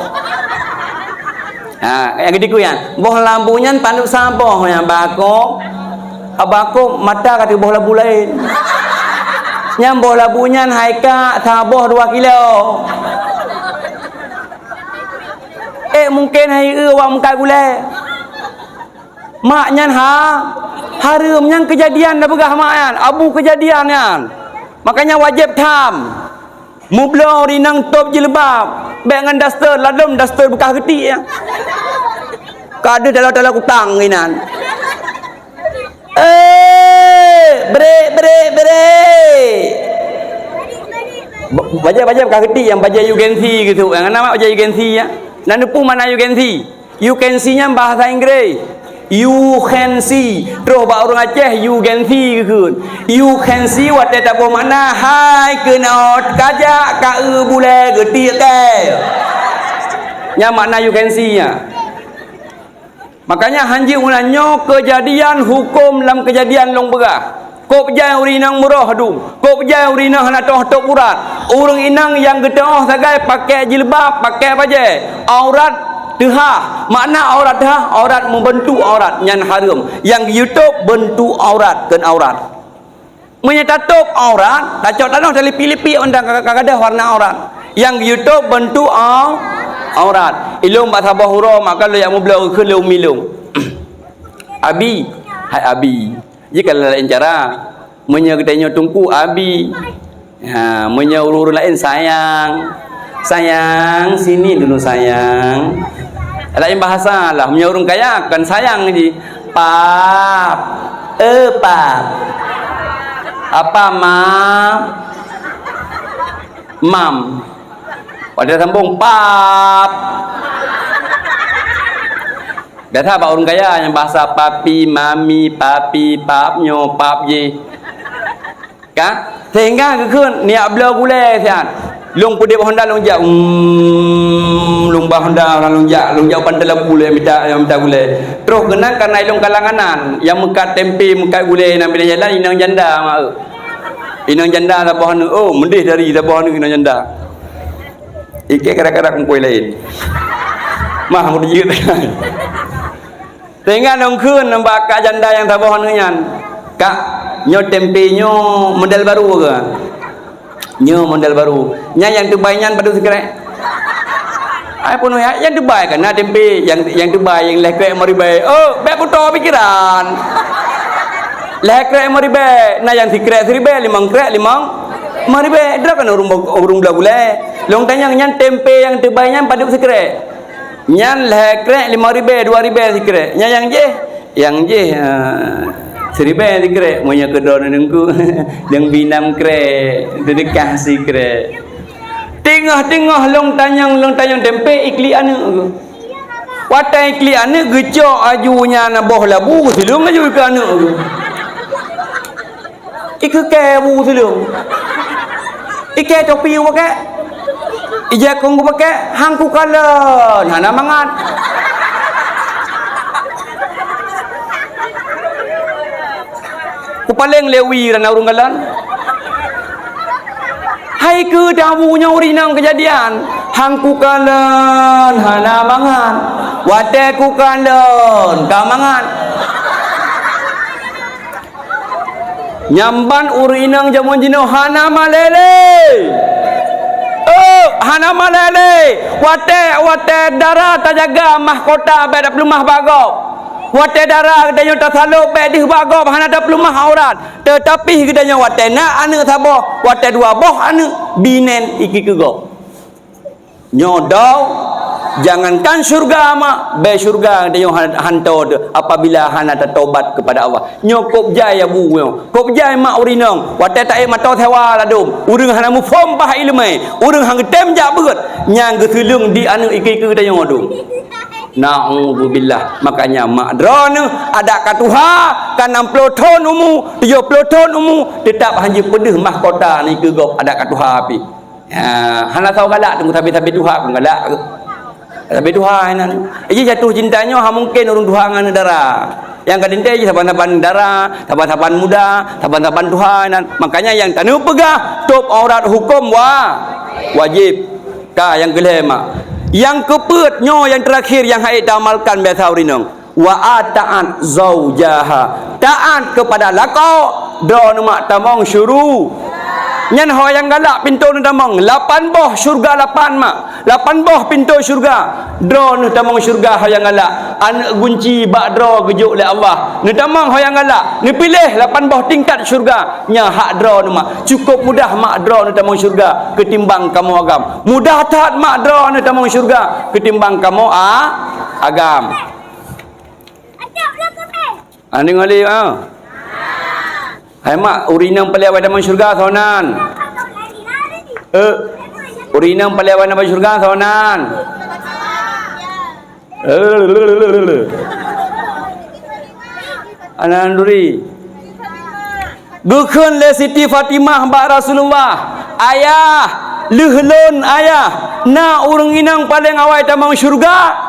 Yang gede ku yang boh lampunya panduk sampah yang bako abako mata kata boh labu lain yang boh labunya haika taboh 2 kilo mungkin hai wang muka gule maknya harimnya kejadian dah begah maknya abu kejadiannya makanya wajib tham mublo rinang top jilbab dengan daster ladom daster bekas getik ya kada dalam kutang inan break baca bekas getik yang baca you can see gitu yang nama baca you can see ya dan depu mana you can see nya bahasa Inggris you can see terus bak orang Aceh you can see ke you can see wat tak bermakna hai kenot kajak ka bule getik ke nya makna you can see nya makanya hanji ulanyo kejadian hukum dalam kejadian long begah kop jai urinang murah dum kop jai urinang nak tok urat urang inang yang gedeh sagai pakai jilbab pakai baju aurat tehah makna aurat tehah aurat membentuk aurat nyan haram yang YouTube bentuk aurat kan aurat menyetatup aurat tak cok tanah dari Filipi undang kakak warna aurat yang YouTube bentuk aurat ilum bahasa bahura maka lo yang mubla ke lo milung abi hai abi jika lain cara menyertanya tungku abi menyuruh lain sayang sini dulu sayang lain bahasa lah menyuruh kaya kan sayang ni pap pap apa mam pada sambung pap biasa pak orang kaya yang bahasa papi mami papi papnyo pap ye kan sehingga ke niat bela gule sian long pudip honda long jak long bah honda orang long jak pandal gule minta gule terus kena karena ilung kalanganan yang mekat tempe mekat gule nak bila jalan inang janda mak inang janda tak bahan mendih dari tak bahan inang janda ikek kadang-kadang kuih lain mah mau dijit sehingga nong kun nampak kak janda yang tak bahan nyan kak nyo tempe nyo model baru ke nyo model baru nya yang terbaiknya padu sekrek ai pun ya yang terbaik kan tempe yang terbaik yang lekrek maribai baik putar pikiran lekrek maribai nah yang sekrek seribai limang krek limang maribai dah kan urung belah gulai long tanya nyan tempe yang terbaiknya padu sekrek nyan lekrek 5,000 2,000 sekrek nya yang je 1,000 sekrek monya kedon nengku deng binam krek dedekah sekrek tengah-tengah long tanyang tempe ikli anu watai ikli anu gecok ajunya na boh labu selung aju ke anu iku kebu selung ike topi pakai ijak kongku pakai hangku kalon hana mangat ku paling lewi rana urung kalan hai ke dawunya urinang kejadian hangku kalon hana mangat wate ku kalon kamangat nyamban urinang jamun jino hana malele hana malele wate darah tajaga mahkota beda plumah bagop wate darah kedanya tasaluk beda bagop hana ada plumah aurat tetapi kedanya wate na anu sabo wate dua boh anu binen iki kegop nyodau jangankan surga mak be surga dia hanto apabila hana taubat kepada Allah nyokop jaya bu kop jaya mak urinong wate tak mata sewa ladum urang hana mu fom bah ilmu urang hang tem jak beut nyang geselung di anu iki-iki dia ngodung naudzubillah makanya mak drone ada katuha kan 60 ton umu 70 ton umu tetap hanji pedih mahkota ni ke gop ada katuha api hana tahu galak tunggu tapi duha pun galak tapi duha nan ini jatuh cintanya ha mungkin urung duha ngan darah yang kadente je saban-saban darah saban-saban muda saban-saban duha nan makanya yang tanu pegah top aurat hukum wajib ka yang geleh mak Yang keputnya yang terakhir yang haid amalkan biasa urinang. Wa ata'at zaujaha. Taat kepada lako. Dra mak tamong syuru. Nyan ho yang galak pintu nu tamong 8 boh syurga 8 mak 8 boh pintu syurga dra nu tamong syurga ho yang galak an gunci bak dra gejuk oleh Allah nu tamong ho yang galak ni pilih 8 boh tingkat syurga nya hak dra nu mak cukup mudah mak dra nu tamong syurga ketimbang kamu agam mudah taat mak dra nu tamong syurga ketimbang kamu agam ande ngali hai mak urinang paling awal dalam syurga sonan. Urinang paling awal dalam syurga sonan. Anan duri. Gukun le Siti Fatimah bak Rasulullah. Ayah, lehlon ayah. Na urang inang paling awal dalam syurga.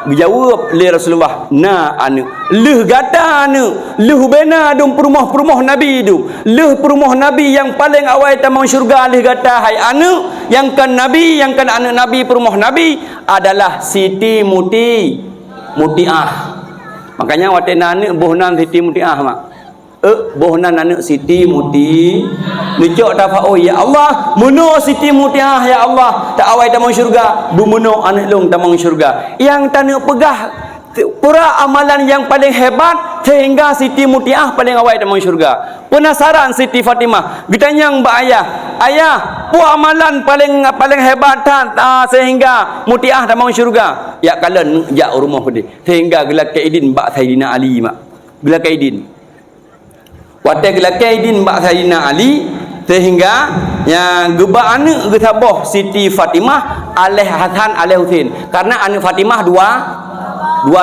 Dijawab oleh Rasulullah, na anu leh gata anu leh bena dum perumah-perumah nabi du leh perumah nabi yang paling awal tamang syurga leh gata hai anu yang kan nabi yang kan anak nabi perumah nabi adalah Siti Mutiah. Makanya watena anak bohnan Siti Mutiah mak bohnan anak Siti Muti Lecok dapat oh ya Allah muno Siti Mutiah ya Allah tak awal tamang syurga bumuno anak long tamang syurga yang tanah pegah pura amalan yang paling hebat sehingga Siti Mutiah paling awal tamang syurga. Penasaran Siti Fatimah ditanyang mbak ayah pu amalan paling hebat sehingga Mutiah tamang syurga ya kalian ya rumah pedih sehingga gelak kaidin mbak Sayyidina Ali mak gelak kaidin watai gelak kaidin mbak Sayyidina Ali sehingga yang gebak anak getabah Siti Fatimah alih Hasan alih Husain karena anak Fatimah dua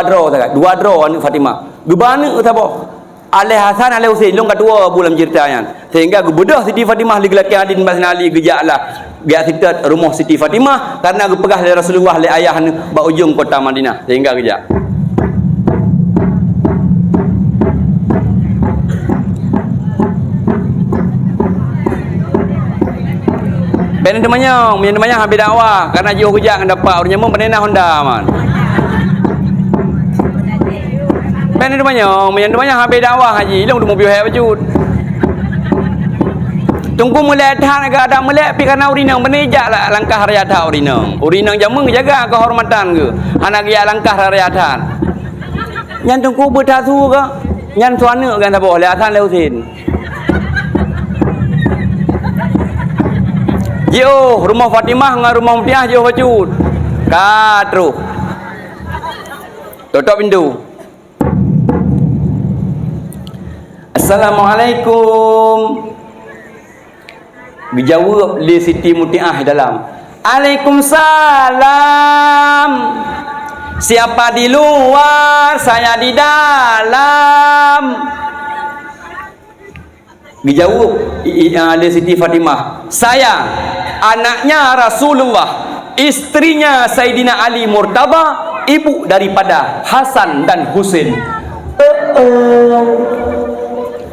draw sangat dua draw anak Fatimah gebak anak getabah alih Hasan alih Husain long kedua bulan ceritanya sehingga gebedah Siti Fatimah ligelaki adin basna Ali gejaklah biar kita rumah Siti Fatimah karena gepegah dari Rasulullah li ayah ba ujung kota Madinah sehingga gejak Ben temannya, habis dakwah karena jauh hujang dapat orangnya mau penena Honda man. Ben temannya habis dakwah haji, long demu biar wujud. Tunggu mulai tahan agak ada mulai pi karena urinang benejak lah langkah rayata urinang. Urinang jamu jaga kehormatan ke. Anak dia langkah rayatan. Nyan tunggu bertatu ke? Nyan suana kan tak boleh Hasan Leusin. Yo, rumah Fatimah dengan rumah Mutiah jauh wujud. Katru. Tutup pintu. Assalamualaikum. Dijawab li Siti Mutiah dalam. Waalaikumsalam. Siapa di luar, saya di dalam. Dijawab oleh Siti Fatimah, saya anaknya Rasulullah, istrinya Sayyidina Ali Murtada, ibu daripada Hasan dan Husain.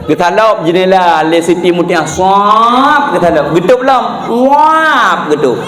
Getalap jendela oleh Siti Mutiah, swap getalap, getup lam, wap getup.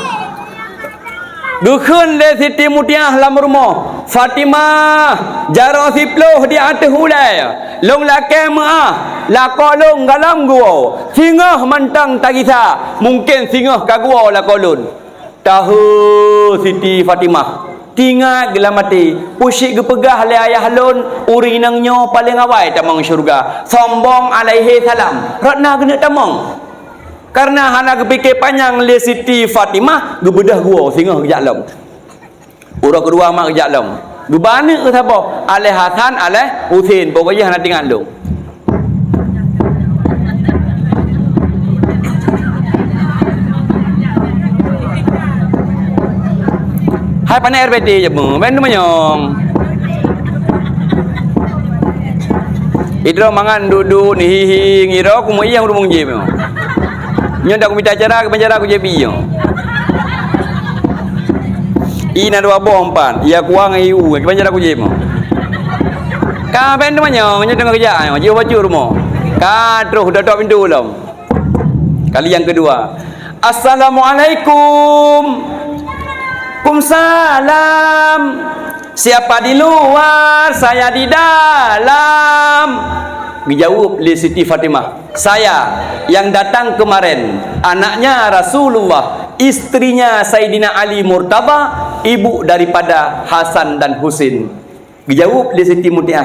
Dukun le Siti Mutiah lam rumah Fatimah jaro siploh di atas hulai long lake maah lakolong galam gua singah mantang tagisa mungkin singah kagua lakolun tahu Siti Fatimah tinggal gelam mati pusik gepegah le ayah lun urinangnya paling awal tamang syurga sombong alaihi salam ratna kena tamang karena hana kepikir panjang le Siti Fatimah gebedah gua singah kejak long urang kedua mak kejak long gebana ke siapa alih Hasan alih Husain pokoknya hana tinggal long hai pandai RPT je mu ben menyong idro mangan duduk ni hihi ngiro ku mo yang rumong je mu nyo dak minta acara ke penjara ku je bi yo ina dua bompan ya kuang iu ke penjara ku je mu ka ben menyong nyo tengah kerja yo je baju rumah ka terus dah tok pintu belum kali yang kedua assalamualaikum Waalaikumsalam. Siapa di luar, saya di dalam. Dijawab oleh Siti Fatimah, saya yang datang kemarin, anaknya Rasulullah, istrinya Sayyidina Ali Murtaba, ibu daripada Hasan dan Husin. Dijawab oleh Siti Mutiah,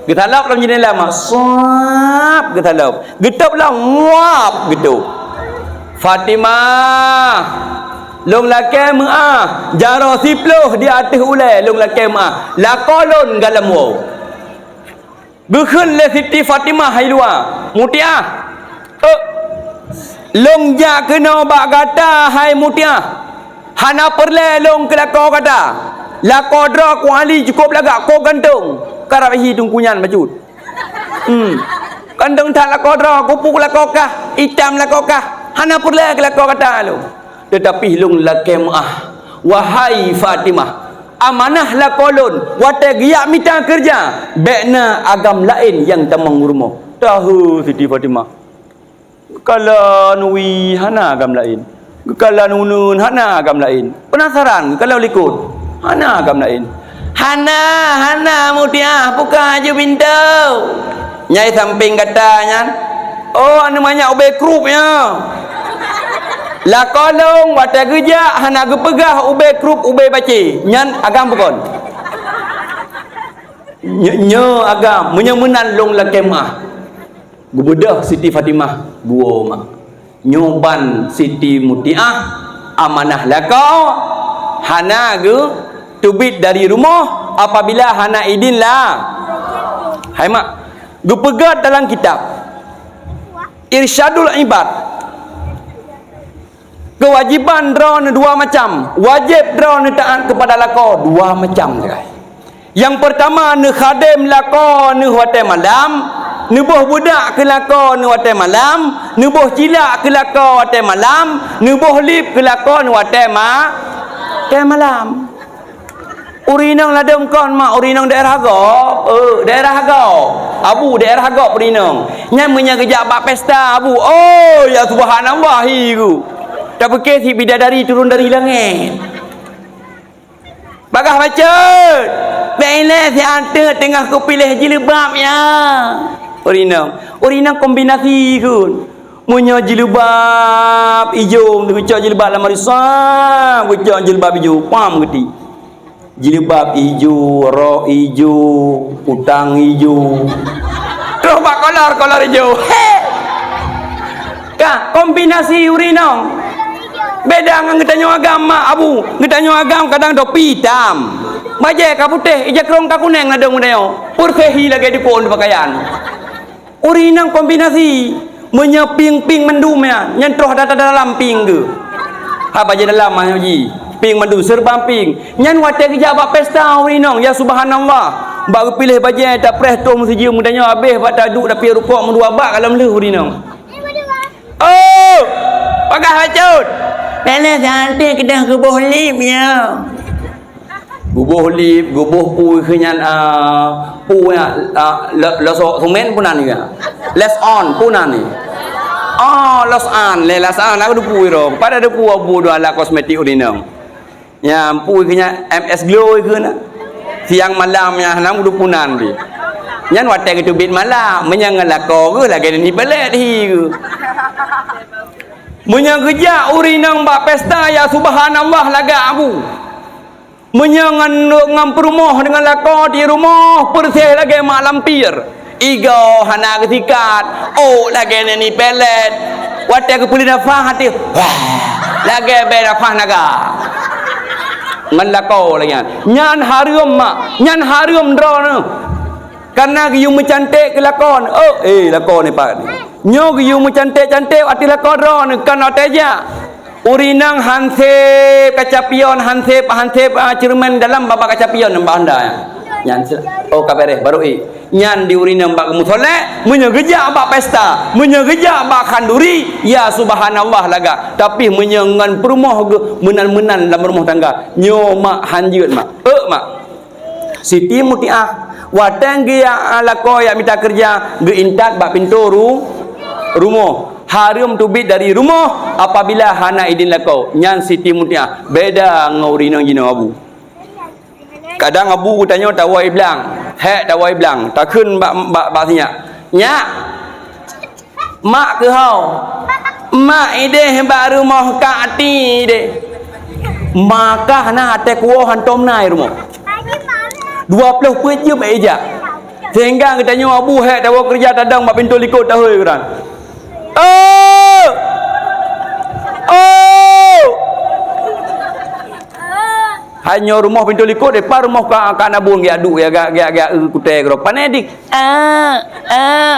kita lauk dalam jendela mak, suap kita lauk, getap lah, muap gitu. Fatimah, long lakai maah, jarah siploh di atas ulai, long lakai maah, lakolon galam wow. Berkhun le Siti Fatimah hai luar, Mutiah, long jak kena bak kata hai Mutiah, hana perle long ke lakau kata, lakau dra ku Ali cukup lagak ko gantung, karap hi tungkunyan majud. Gantung tak lakau dra, kupuk lakau kah, hitam lakau kah, hana perle ke lakau kata lu. Tetapi long lakai maah, wahai Fatimah, amanah la kolon wate giyak mita kerja bekna agam lain yang tamang rumah. Tahu Siti Fatimah, kalau nui hana agam lain, kalau nunun hana agam lain, penasaran kalau likut hana agam lain, hana Mutiah buka aja pintu. Nyai samping katanya, oh namanya ubay krupnya. La kolong wata kerja hana gepegah ubay krup ubay baci nyan agam bukan nyo agam menyemenan long la kemah gubedah Siti Fatimah gua mak nyoban Siti Mutiah amanah lakau hana ge tubit dari rumah apabila hana idin lah. Hai mak gepegat dalam kitab Irsyadul Ibad, kewajiban drone dua macam, wajib drone taat kepada lakau dua macam guys. Yang pertama ne khadim lakau ne wate malam, ne boh budak ke lakau ne wate malam, ne boh cilak ke lakau wate malam, ne boh lip ke lakau ne wate malam. Urinang ladang kon mak urinang daerah Hagop, daerah Hagop. Abu daerah Hagop urinang. Nyai punya kejap bak pesta abu. Oh ya subhanallah hiku. Tak fikir si bidadari turun dari langit. Bagah baca. Baiklah si anta tengah kau pilih jilbabnya. Urinang kombinasi kun. Punya jilbab hijau, kecak jilbab lamar risam, kecak jilbab hijau, pam geti. Jilbab hijau, rok hijau, utang hijau. Terus bak kolor hijau. Kah kombinasi urinang. Beda dengan kita nyawa agama abu, kita nyawa agama kadang topi hitam, baje ka putih, ija krong ka kuning ada mudayo, pursehi lagi di pohon pakaian. Urinang kombinasi, menyeping ping mendumnya, nyentroh data dalam ping ke. Apa je dalam mana ji? Ping mendu serba ping. Nyan wate kerja bak pesta urinang, ya subhanallah. Bak pilih baje tak preh tu mesti jiu mudanya habis bak taduk tapi rupok mendua bak dalam leh urinang. Oh, pagah bacut. Nana santai kita gubuh lip ya. Gubuh lip, gubuh pui kenyan pui lesok sumen punan ni ya. Les on punan ni. Oh, les on, les on aku pui ro. Pada ada pui abu dua ala kosmetik urinang. Ya, pui kenyan MS Glow ke na. Siang malam ya nang du punan di. Nyan wate ke tubit malam, menyangan lako ke lagi ni belet hi ke. Menyanggeja urinang bak pesta ya subhanallah laga abu. Menyangan ngam perumah dengan lakau di rumah bersih lagi mak lampir. Igo hana kesikat. Oh lagi ni pelet. Wate ke pulih nafah hati. Wah, lagi berafah naga. Ngan lakau lagi. Nyan harum mak. Nyan harum drone. Karena you mencantik ke lakon. Oh, lakon ni pak. Nyo you mencantik-cantik hati lakon ron kan ateja. Urinang hansip kacapion hansip cermen dalam babak kacapion mbak anda ya. Nyan oh kabere baru nyan di urinang mbak musolek menyegeja mbak pesta, menyegeja mbak kanduri ya subhanallah laga. Tapi menyengan perumah menan-menan dalam rumah tangga. Nyo mak hanjut mak. Mak. Siti Mutiah watang dia ala ko ya minta kerja geintat bak pintu rumah harum tubit dari rumah apabila hana idin lakau nyan Siti Mutiah beda ngau rinang jino abu kadang abu tanya tawai belang hek tawai belang tak kun bak tanya nyak mak ke hau mak ide baru mau ka ati de maka hana ate kuo hantom nai rumah 20 peje beja sehingga kita tanya abu hek tawa kerja tadang mak pintu likut dah hoi kan oh hanya rumah pintu likut depan rumah ka nabung dia adu ya gak kutai gro panedik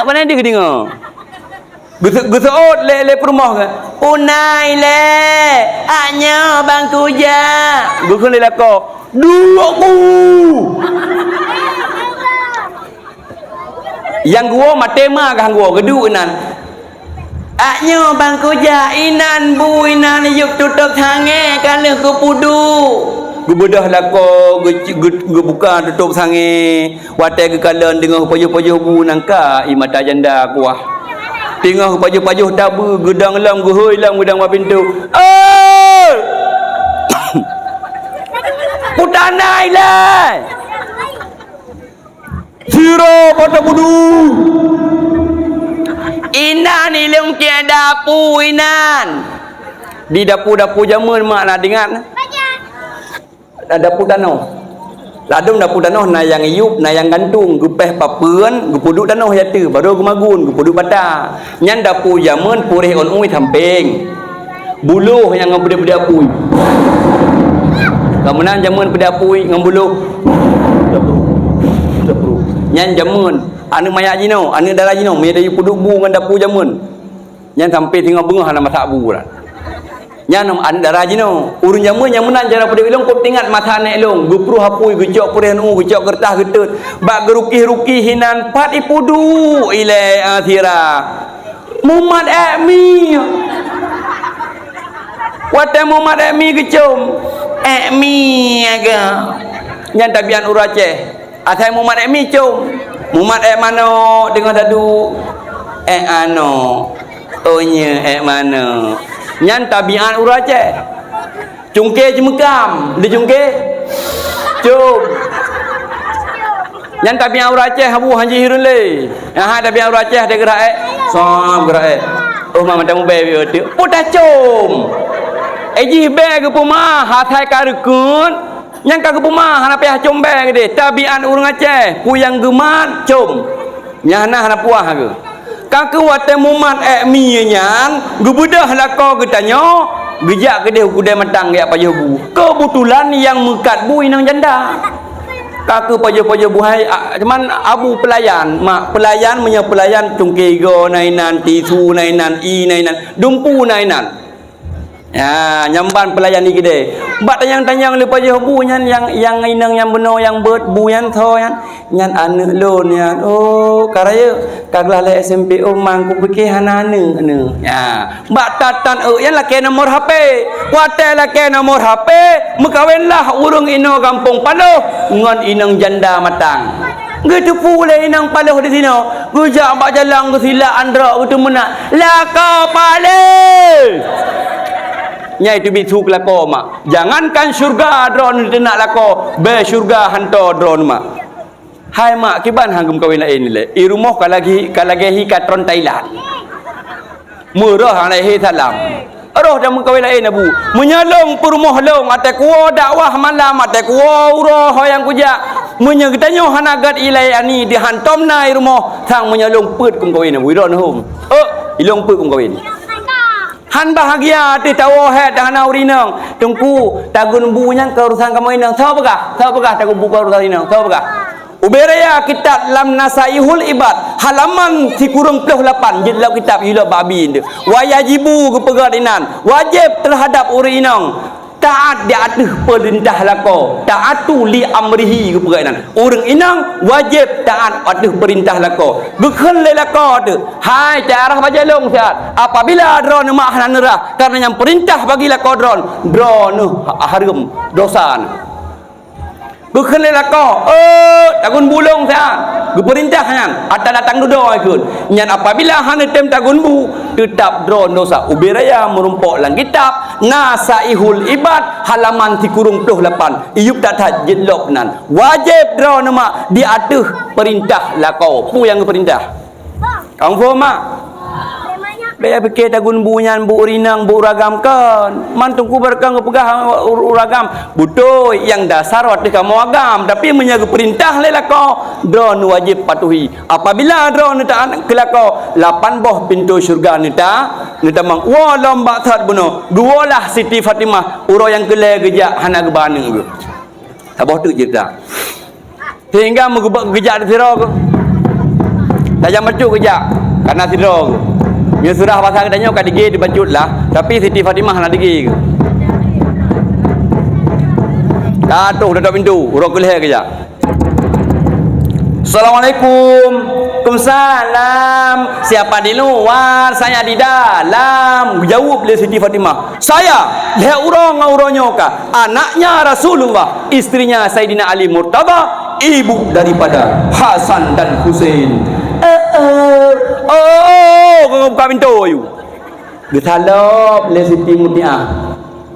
panedik dengar Gusut le rumah ke unai le hanya bang kuja gukun le lako dua bu yang gua matema kang gua gedu nan hanya bang kuja inan bu inan yuk tutup tange kalau ku pudu gubedah lako gubuka tutup tange watai ke kalan dengan payuh-payuh bu nangka imata janda kuah tengah pajuh-pajuh tabu gedang lam guhoi lam gedang wa pintu putanai lah siro pada budu inan ilung tiada dapu inan di dapur-dapur jamun mak nak dengar dapur tanah ladum dapur tanah nayang iup nayang gantung gupeh papeun gupuduk tanah yatu baru gumagun gupuduk bata nyan dapur jamun purih on ui thamping buluh yang ngabede-bede apui kemudian jamun pedapui ngambuluh dapur nyan jamun anu maya jino anu darah jino me dari puduk bu ngan dapur jamun nyan sampai tengah bengah ana masak bu lah nyan an darah jino urun jamun yang menan cara pada ilong kau tingat mata nek long gupru hapui gejok purih anu gejok kertas getut bak gerukih-rukih hinan pat ipudu ile akhirah Muhammad Emi wate Muhammad Emi kecum Emi aga nyan tabian urace atai Muhammad Emi cum Muhammad mano dengan dadu ano ohnya mana nyan tabian urace cungke cemekam di cungke cum nyan tabian urace habu hanji hirun le ha tabian urace de gerak som gerak oh mama tamu be tu puta cum eji be ke puma hatai karukun yang ka ke puma hana peh cum be gede tabian urang aceh puyang gemat cum nyana hana puah ke kaki wate mumat mi nyan gubudah lako getanyo gejak gede kudai matang ya payah bu kebetulan yang mekat bu inang janda kaki payah buhai cuman abu pelayan mak pelayan punya pelayan cungke go nainan tisu nainan i nainan dumpu nainan ya nyamban pelayan ni gede bak tanyang-tanyang le payah bu nyan yang inang yang beno yang bet bu yan tho yan anu lon yan oh karaya kaglah le SMP mang ku fikir hanane anu ya bak tatan yan la ke nomor HP wate la ke nomor HP mekawinlah urang ino kampung Paloh ngon inang janda matang gitu pula inang Paloh di sini gujak bak jalan ke sila andra gitu mena la ka Paloh nyai tu bituk lako mak jangankan syurga drone nak lako be syurga hanto drone mak hai mak kiban hangum kawin lain le i rumah kalagi hi katron Thailand murah hang lahi salam roh dah mengkawin lain abu menyalong perumah long ate kuo dakwah malam ate kuo uroh yang kuja menyegetanyo hanagat ilai ani di hantom nai rumah sang menyalong put kum kawin abu ron hom ilong put kum kawin han bahagia ti tawo he dah na urinang tungku tagun bunyang keurusan kamu inang tahu apakah tagun bu keurusan inang tahu apakah uberaya kitab lam nasaihul ibad halaman si kurung 28 jilid kitab ila babi dia wajibu kepegadinan wajib terhadap uri inang taat di atas perintah lako taatu li amrihi kepegadinan urang inang wajib taat atas perintah lako bukan le lako tu hai cara bajalong siat apabila drone mak hanerah karena yang perintah bagi lako drone haram dosa Bukan lelako. Tagun bulung saya. Perintah hang. Ata datang duduk ikut. Nyan apabila hang tem tagun bu, tetap drone dosa. Ubiraya merumpok lang kitab. Nasaihul ibad halaman 38. Iyup tak tajid lok nan. Wajib drone nama diatuh perintah lakau. Pu yang perintah. Kang faham mak? Baya fikir tagun bunyan bu rinang bu ragam kan. Mantungku berkang pegah uragam. Betul yang dasar waktu kamu agam tapi menjaga perintah lelako drone wajib patuhi. Apabila drone tak kelako 8 boh pintu syurga nita mang wa lomba that buno. Dualah Siti Fatimah uro yang kele gejak hana gebaneng ke. Abah tu cerita. Hingga mengebak gejak di sirah ke. Tajam bacuk gejak karena sirah ke. Dia surah pasal katanya kat digi dibacut lah. Tapi Siti Fatimah nak digi ke. Katuh dah pintu. Urut kuliah kejap. Assalamualaikum. Waalaikumsalam. Siapa di luar? Saya di dalam. Jawab oleh Siti Fatimah. Saya. Lihat urang-urangnya kah? Anaknya Rasulullah. Istrinya Sayyidina Ali Murtada. Ibu daripada Hasan dan Husain. Kau buka pintu you. Dia salap le Siti Mutiah.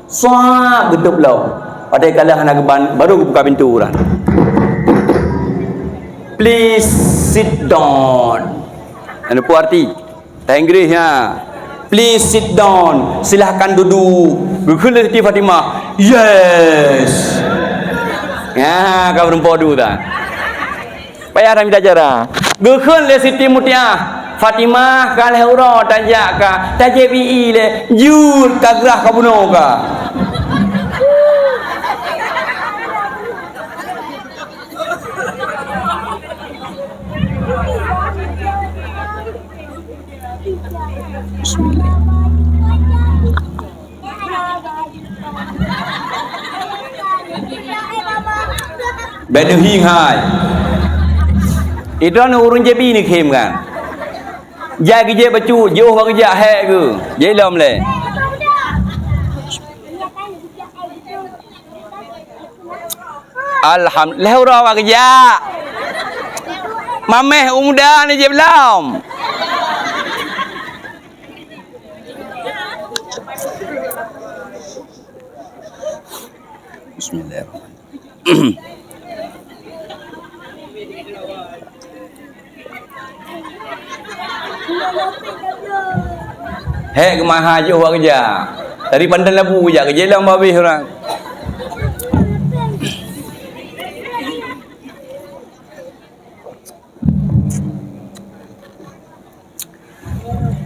Suah gedup lau. Pada kala anak keban baru buka pintu orang. Please sit down. Anu pu arti? Tak Inggerisnya. Please sit down. Silahkan duduk. Berkala Siti Fatimah. Yes. Ya, kau berempat dulu tak? Payah dah minta cara. Gekun le Siti Mutiah. Fatimah kalih ura tajak ka, tajak bi le, jur ka gerah ka bunuh ka. Bismillah. Benda hing hai. Itu anu urun jebi ni kem kan. Jai kerja bacu, jauh bagi kerja hek ke. Jai lom le. Alhamdulillah orang bagi kerja. Mameh umuda ni je belum. Bismillahirrahmanirrahim. Hek kemah je buat kerja. Dari pandan labu kerja lah habis orang.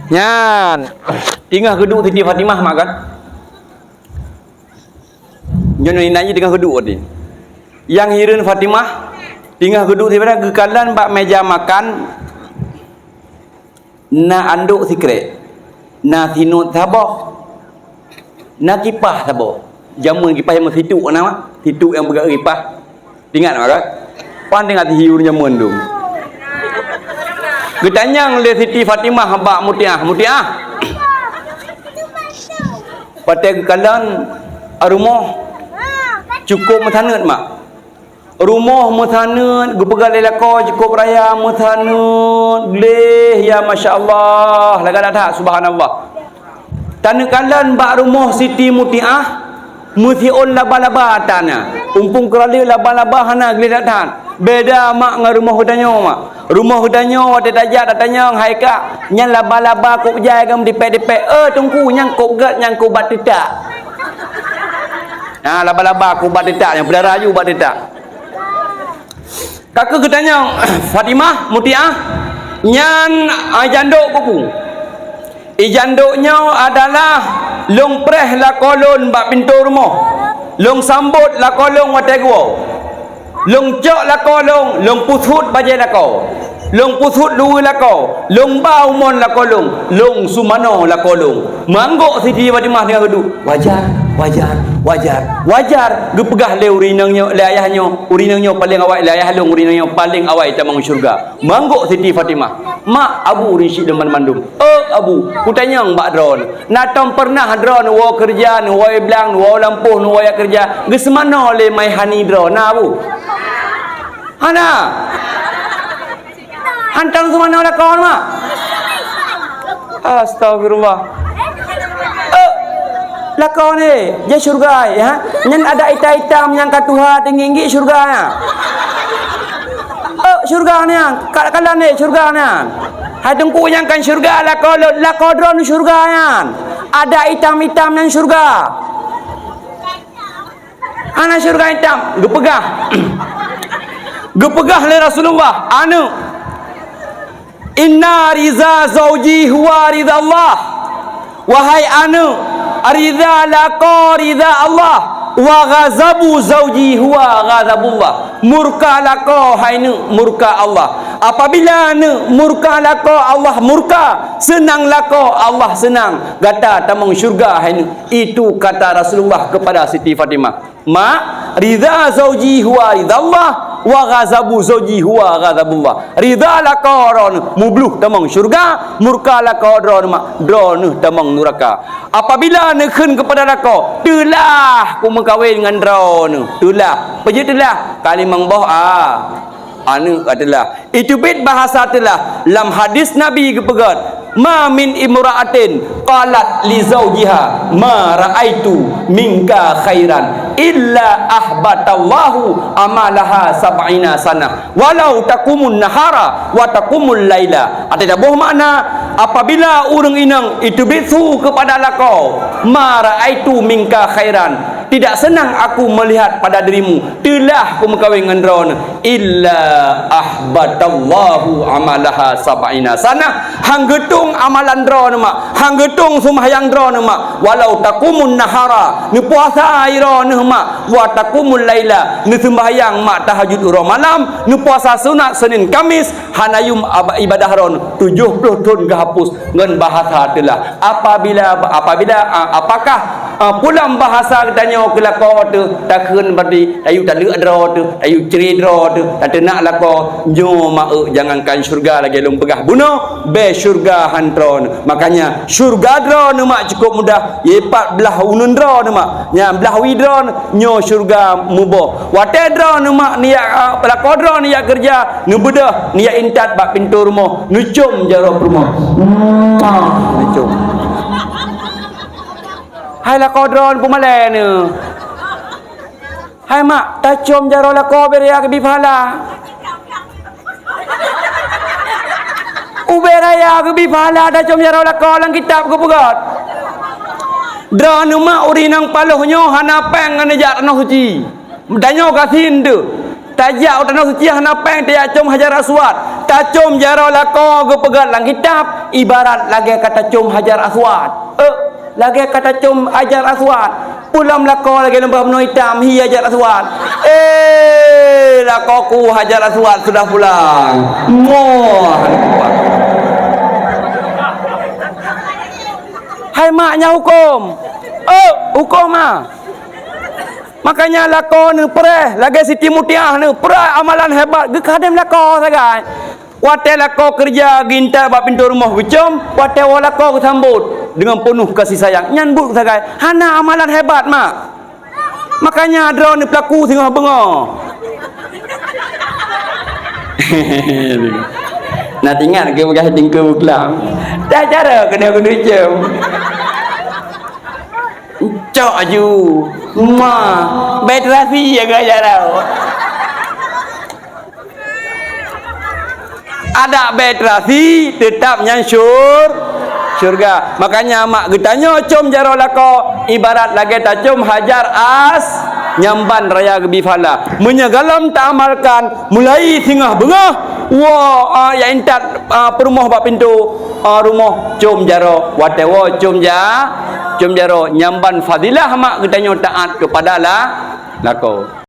Nyan. Tinggal keduk Siti Fatimah makan. Jono ni nanya tinggal keduk ni. Yang hirin Fatimah tinggal keduk sebenarnya kekalan bak meja makan na anduk sikret. Na tinut sabah. Na kipah sabah. Jamun kipah yang situ nama. Situ yang bergerak kipah. Ingat tak? Pan tengah hiur jamun tu. Ketanyang le Siti Fatimah bak Mutiah. Mutiah. Pakai kalan rumah cukup mathanut mak. Rumah mathanut gepegal lelako cukup raya mathanut gleh ya masya-Allah laga dah subhanallah. Tanah kalan bak rumah Siti Mutiah musiun laba-laba tanah. Umpung kerali laba-laba hana gleh datang. Beda mak dengan rumah hudanyo mak. Rumah hudanyo ada dajak datanya hai kak nyang laba-laba kok jai gam dipek-dipek tunggu nyang kok gat nyang kok bat tidak. Nah laba-laba kok bat tidak yang berdarah ju bat tidak. Kakak ketanya Fatimah Mutiah nyan janduk kuku. Janduknya adalah long preh la kolon bak pintu rumah. Long sambut la kolong watai gua. Long cok la kolong, long pusut bajai la kau. Long pusut dua la kau. Long bau mon la kolong, long sumano la kolong. Manggok Siti Fatimah dengan kedua. Wajar. wajar gepegah le urinangnya le ayahnya urinangnya paling awal le ayah long urinangnya paling awal tamang syurga mangguk Siti Fatimah mak abu urin syik deman mandum abu kutanyang mbak dron natom pernah dron wo kerja nu wo blang wo lampuh nu wo ya kerja gesemano le mai hani dron na abu hana hantang semana lah kawan mak astagfirullah lakon ni je syurga ya nyen ada hitam yang katuha tinggi syurga ya syurga ni kalan ni syurga ni hai tengku yang kan syurga lakodron syurga ya ada hitam-hitam yang syurga ana syurga hitam gepegah le Rasulullah anu inna riza zauji huwa ridha Allah wahai anu Ridha laqo ridha Allah wa ghazabu zauji huwa ghazabullah murka laqo hainu murka Allah apabila ne murka laqo Allah murka senang laqo Allah senang gata tamang syurga hainu itu kata Rasulullah kepada Siti Fatimah mak ridha zauji huwa ridha Allah wa ghazabu zauji huwa ghazabullah ridha laqaron mubluh tamang syurga murka laqaron mak dron tamang neraka apabila ne khun kepada laqo telah ku mengkawin dengan dron telah pejetelah kalimang boh anu adalah itu bait bahasa telah lam hadis Nabi kepegat ma min imra'atin qalat li zawjiha ma ra'aitu minka khairan illa ahbatallahu amalaha sab'ina sana walau taqumun nahara wa taqumul laila ada boh makna apabila urang inang itu bisu kepada lako ma ra'aitu minka khairan tidak senang aku melihat pada dirimu telah aku mengkawin dengan dron illa ahbatallahu amalaha sab'ina sana hanggetung amalan dron mak hanggetung sembahyang dron mak walau taqumun nahara ni puasa dron mak wa taqumul laila ni sembahyang mak tahajud urang malam ni puasa sunat Senin Kamis hanayum ibadah dron 70 tahun kehapus ngan bahasa telah apakah pulang bahasa tanya kelako tu takun berdi ayu tak lek dro tu ayu ceri dro tu tak nak lako nyo mak jangankan syurga lagi lum pegah bunuh be syurga hantron makanya syurga dro mak cukup mudah ye 14 unun dro mak nya belah wi dro nyo syurga muboh wate dro mak niat lako dro niat kerja nu bedah niat intat bak pintu rumah nu cum jaro rumah nu cum hai la kodron pumale ni hai mak tacom jaro la ko beria ke bifala uberaya ke bifala tacom jaro la ko lang kitab ko pugat dron mak urinang paluhnyo hana peng ngane jak tanah suci danyo kasin tu tajak tanah suci hana peng dia com hajar aswad tacom jaro la ko ke pegat lang kitab ibarat lagi kata com hajar aswad lagi kata cum ajar aswad pulam lako lagi lembah penuh hitam hi ajar aswad lakoku hajar aswad sudah pulang hai maknya hukum hukum makanya lako ni pereh lagi Siti Mutiah ni pereh amalan hebat gekadem lako sagai wate lako kerja ginta bak pintu rumah becom wate walako sambut dengan penuh kasih sayang nyambut sagai hana amalan hebat mak makanya drone ni pelaku tengah bengok nak ingat ke bekas tingkau kelam dah cara kena jam cok aju ma betrasi ya gaya rau ada betrasi tetap nyansyur syurga makanya mak getanya com jaro lako ibarat lagi tak com hajar as nyamban raya gebifala menyegalam tak amalkan mulai tengah bengah wah ya intat perumah bak pintu rumah com jaro watewo com jaro nyamban fadilah mak getanya taat kepada lako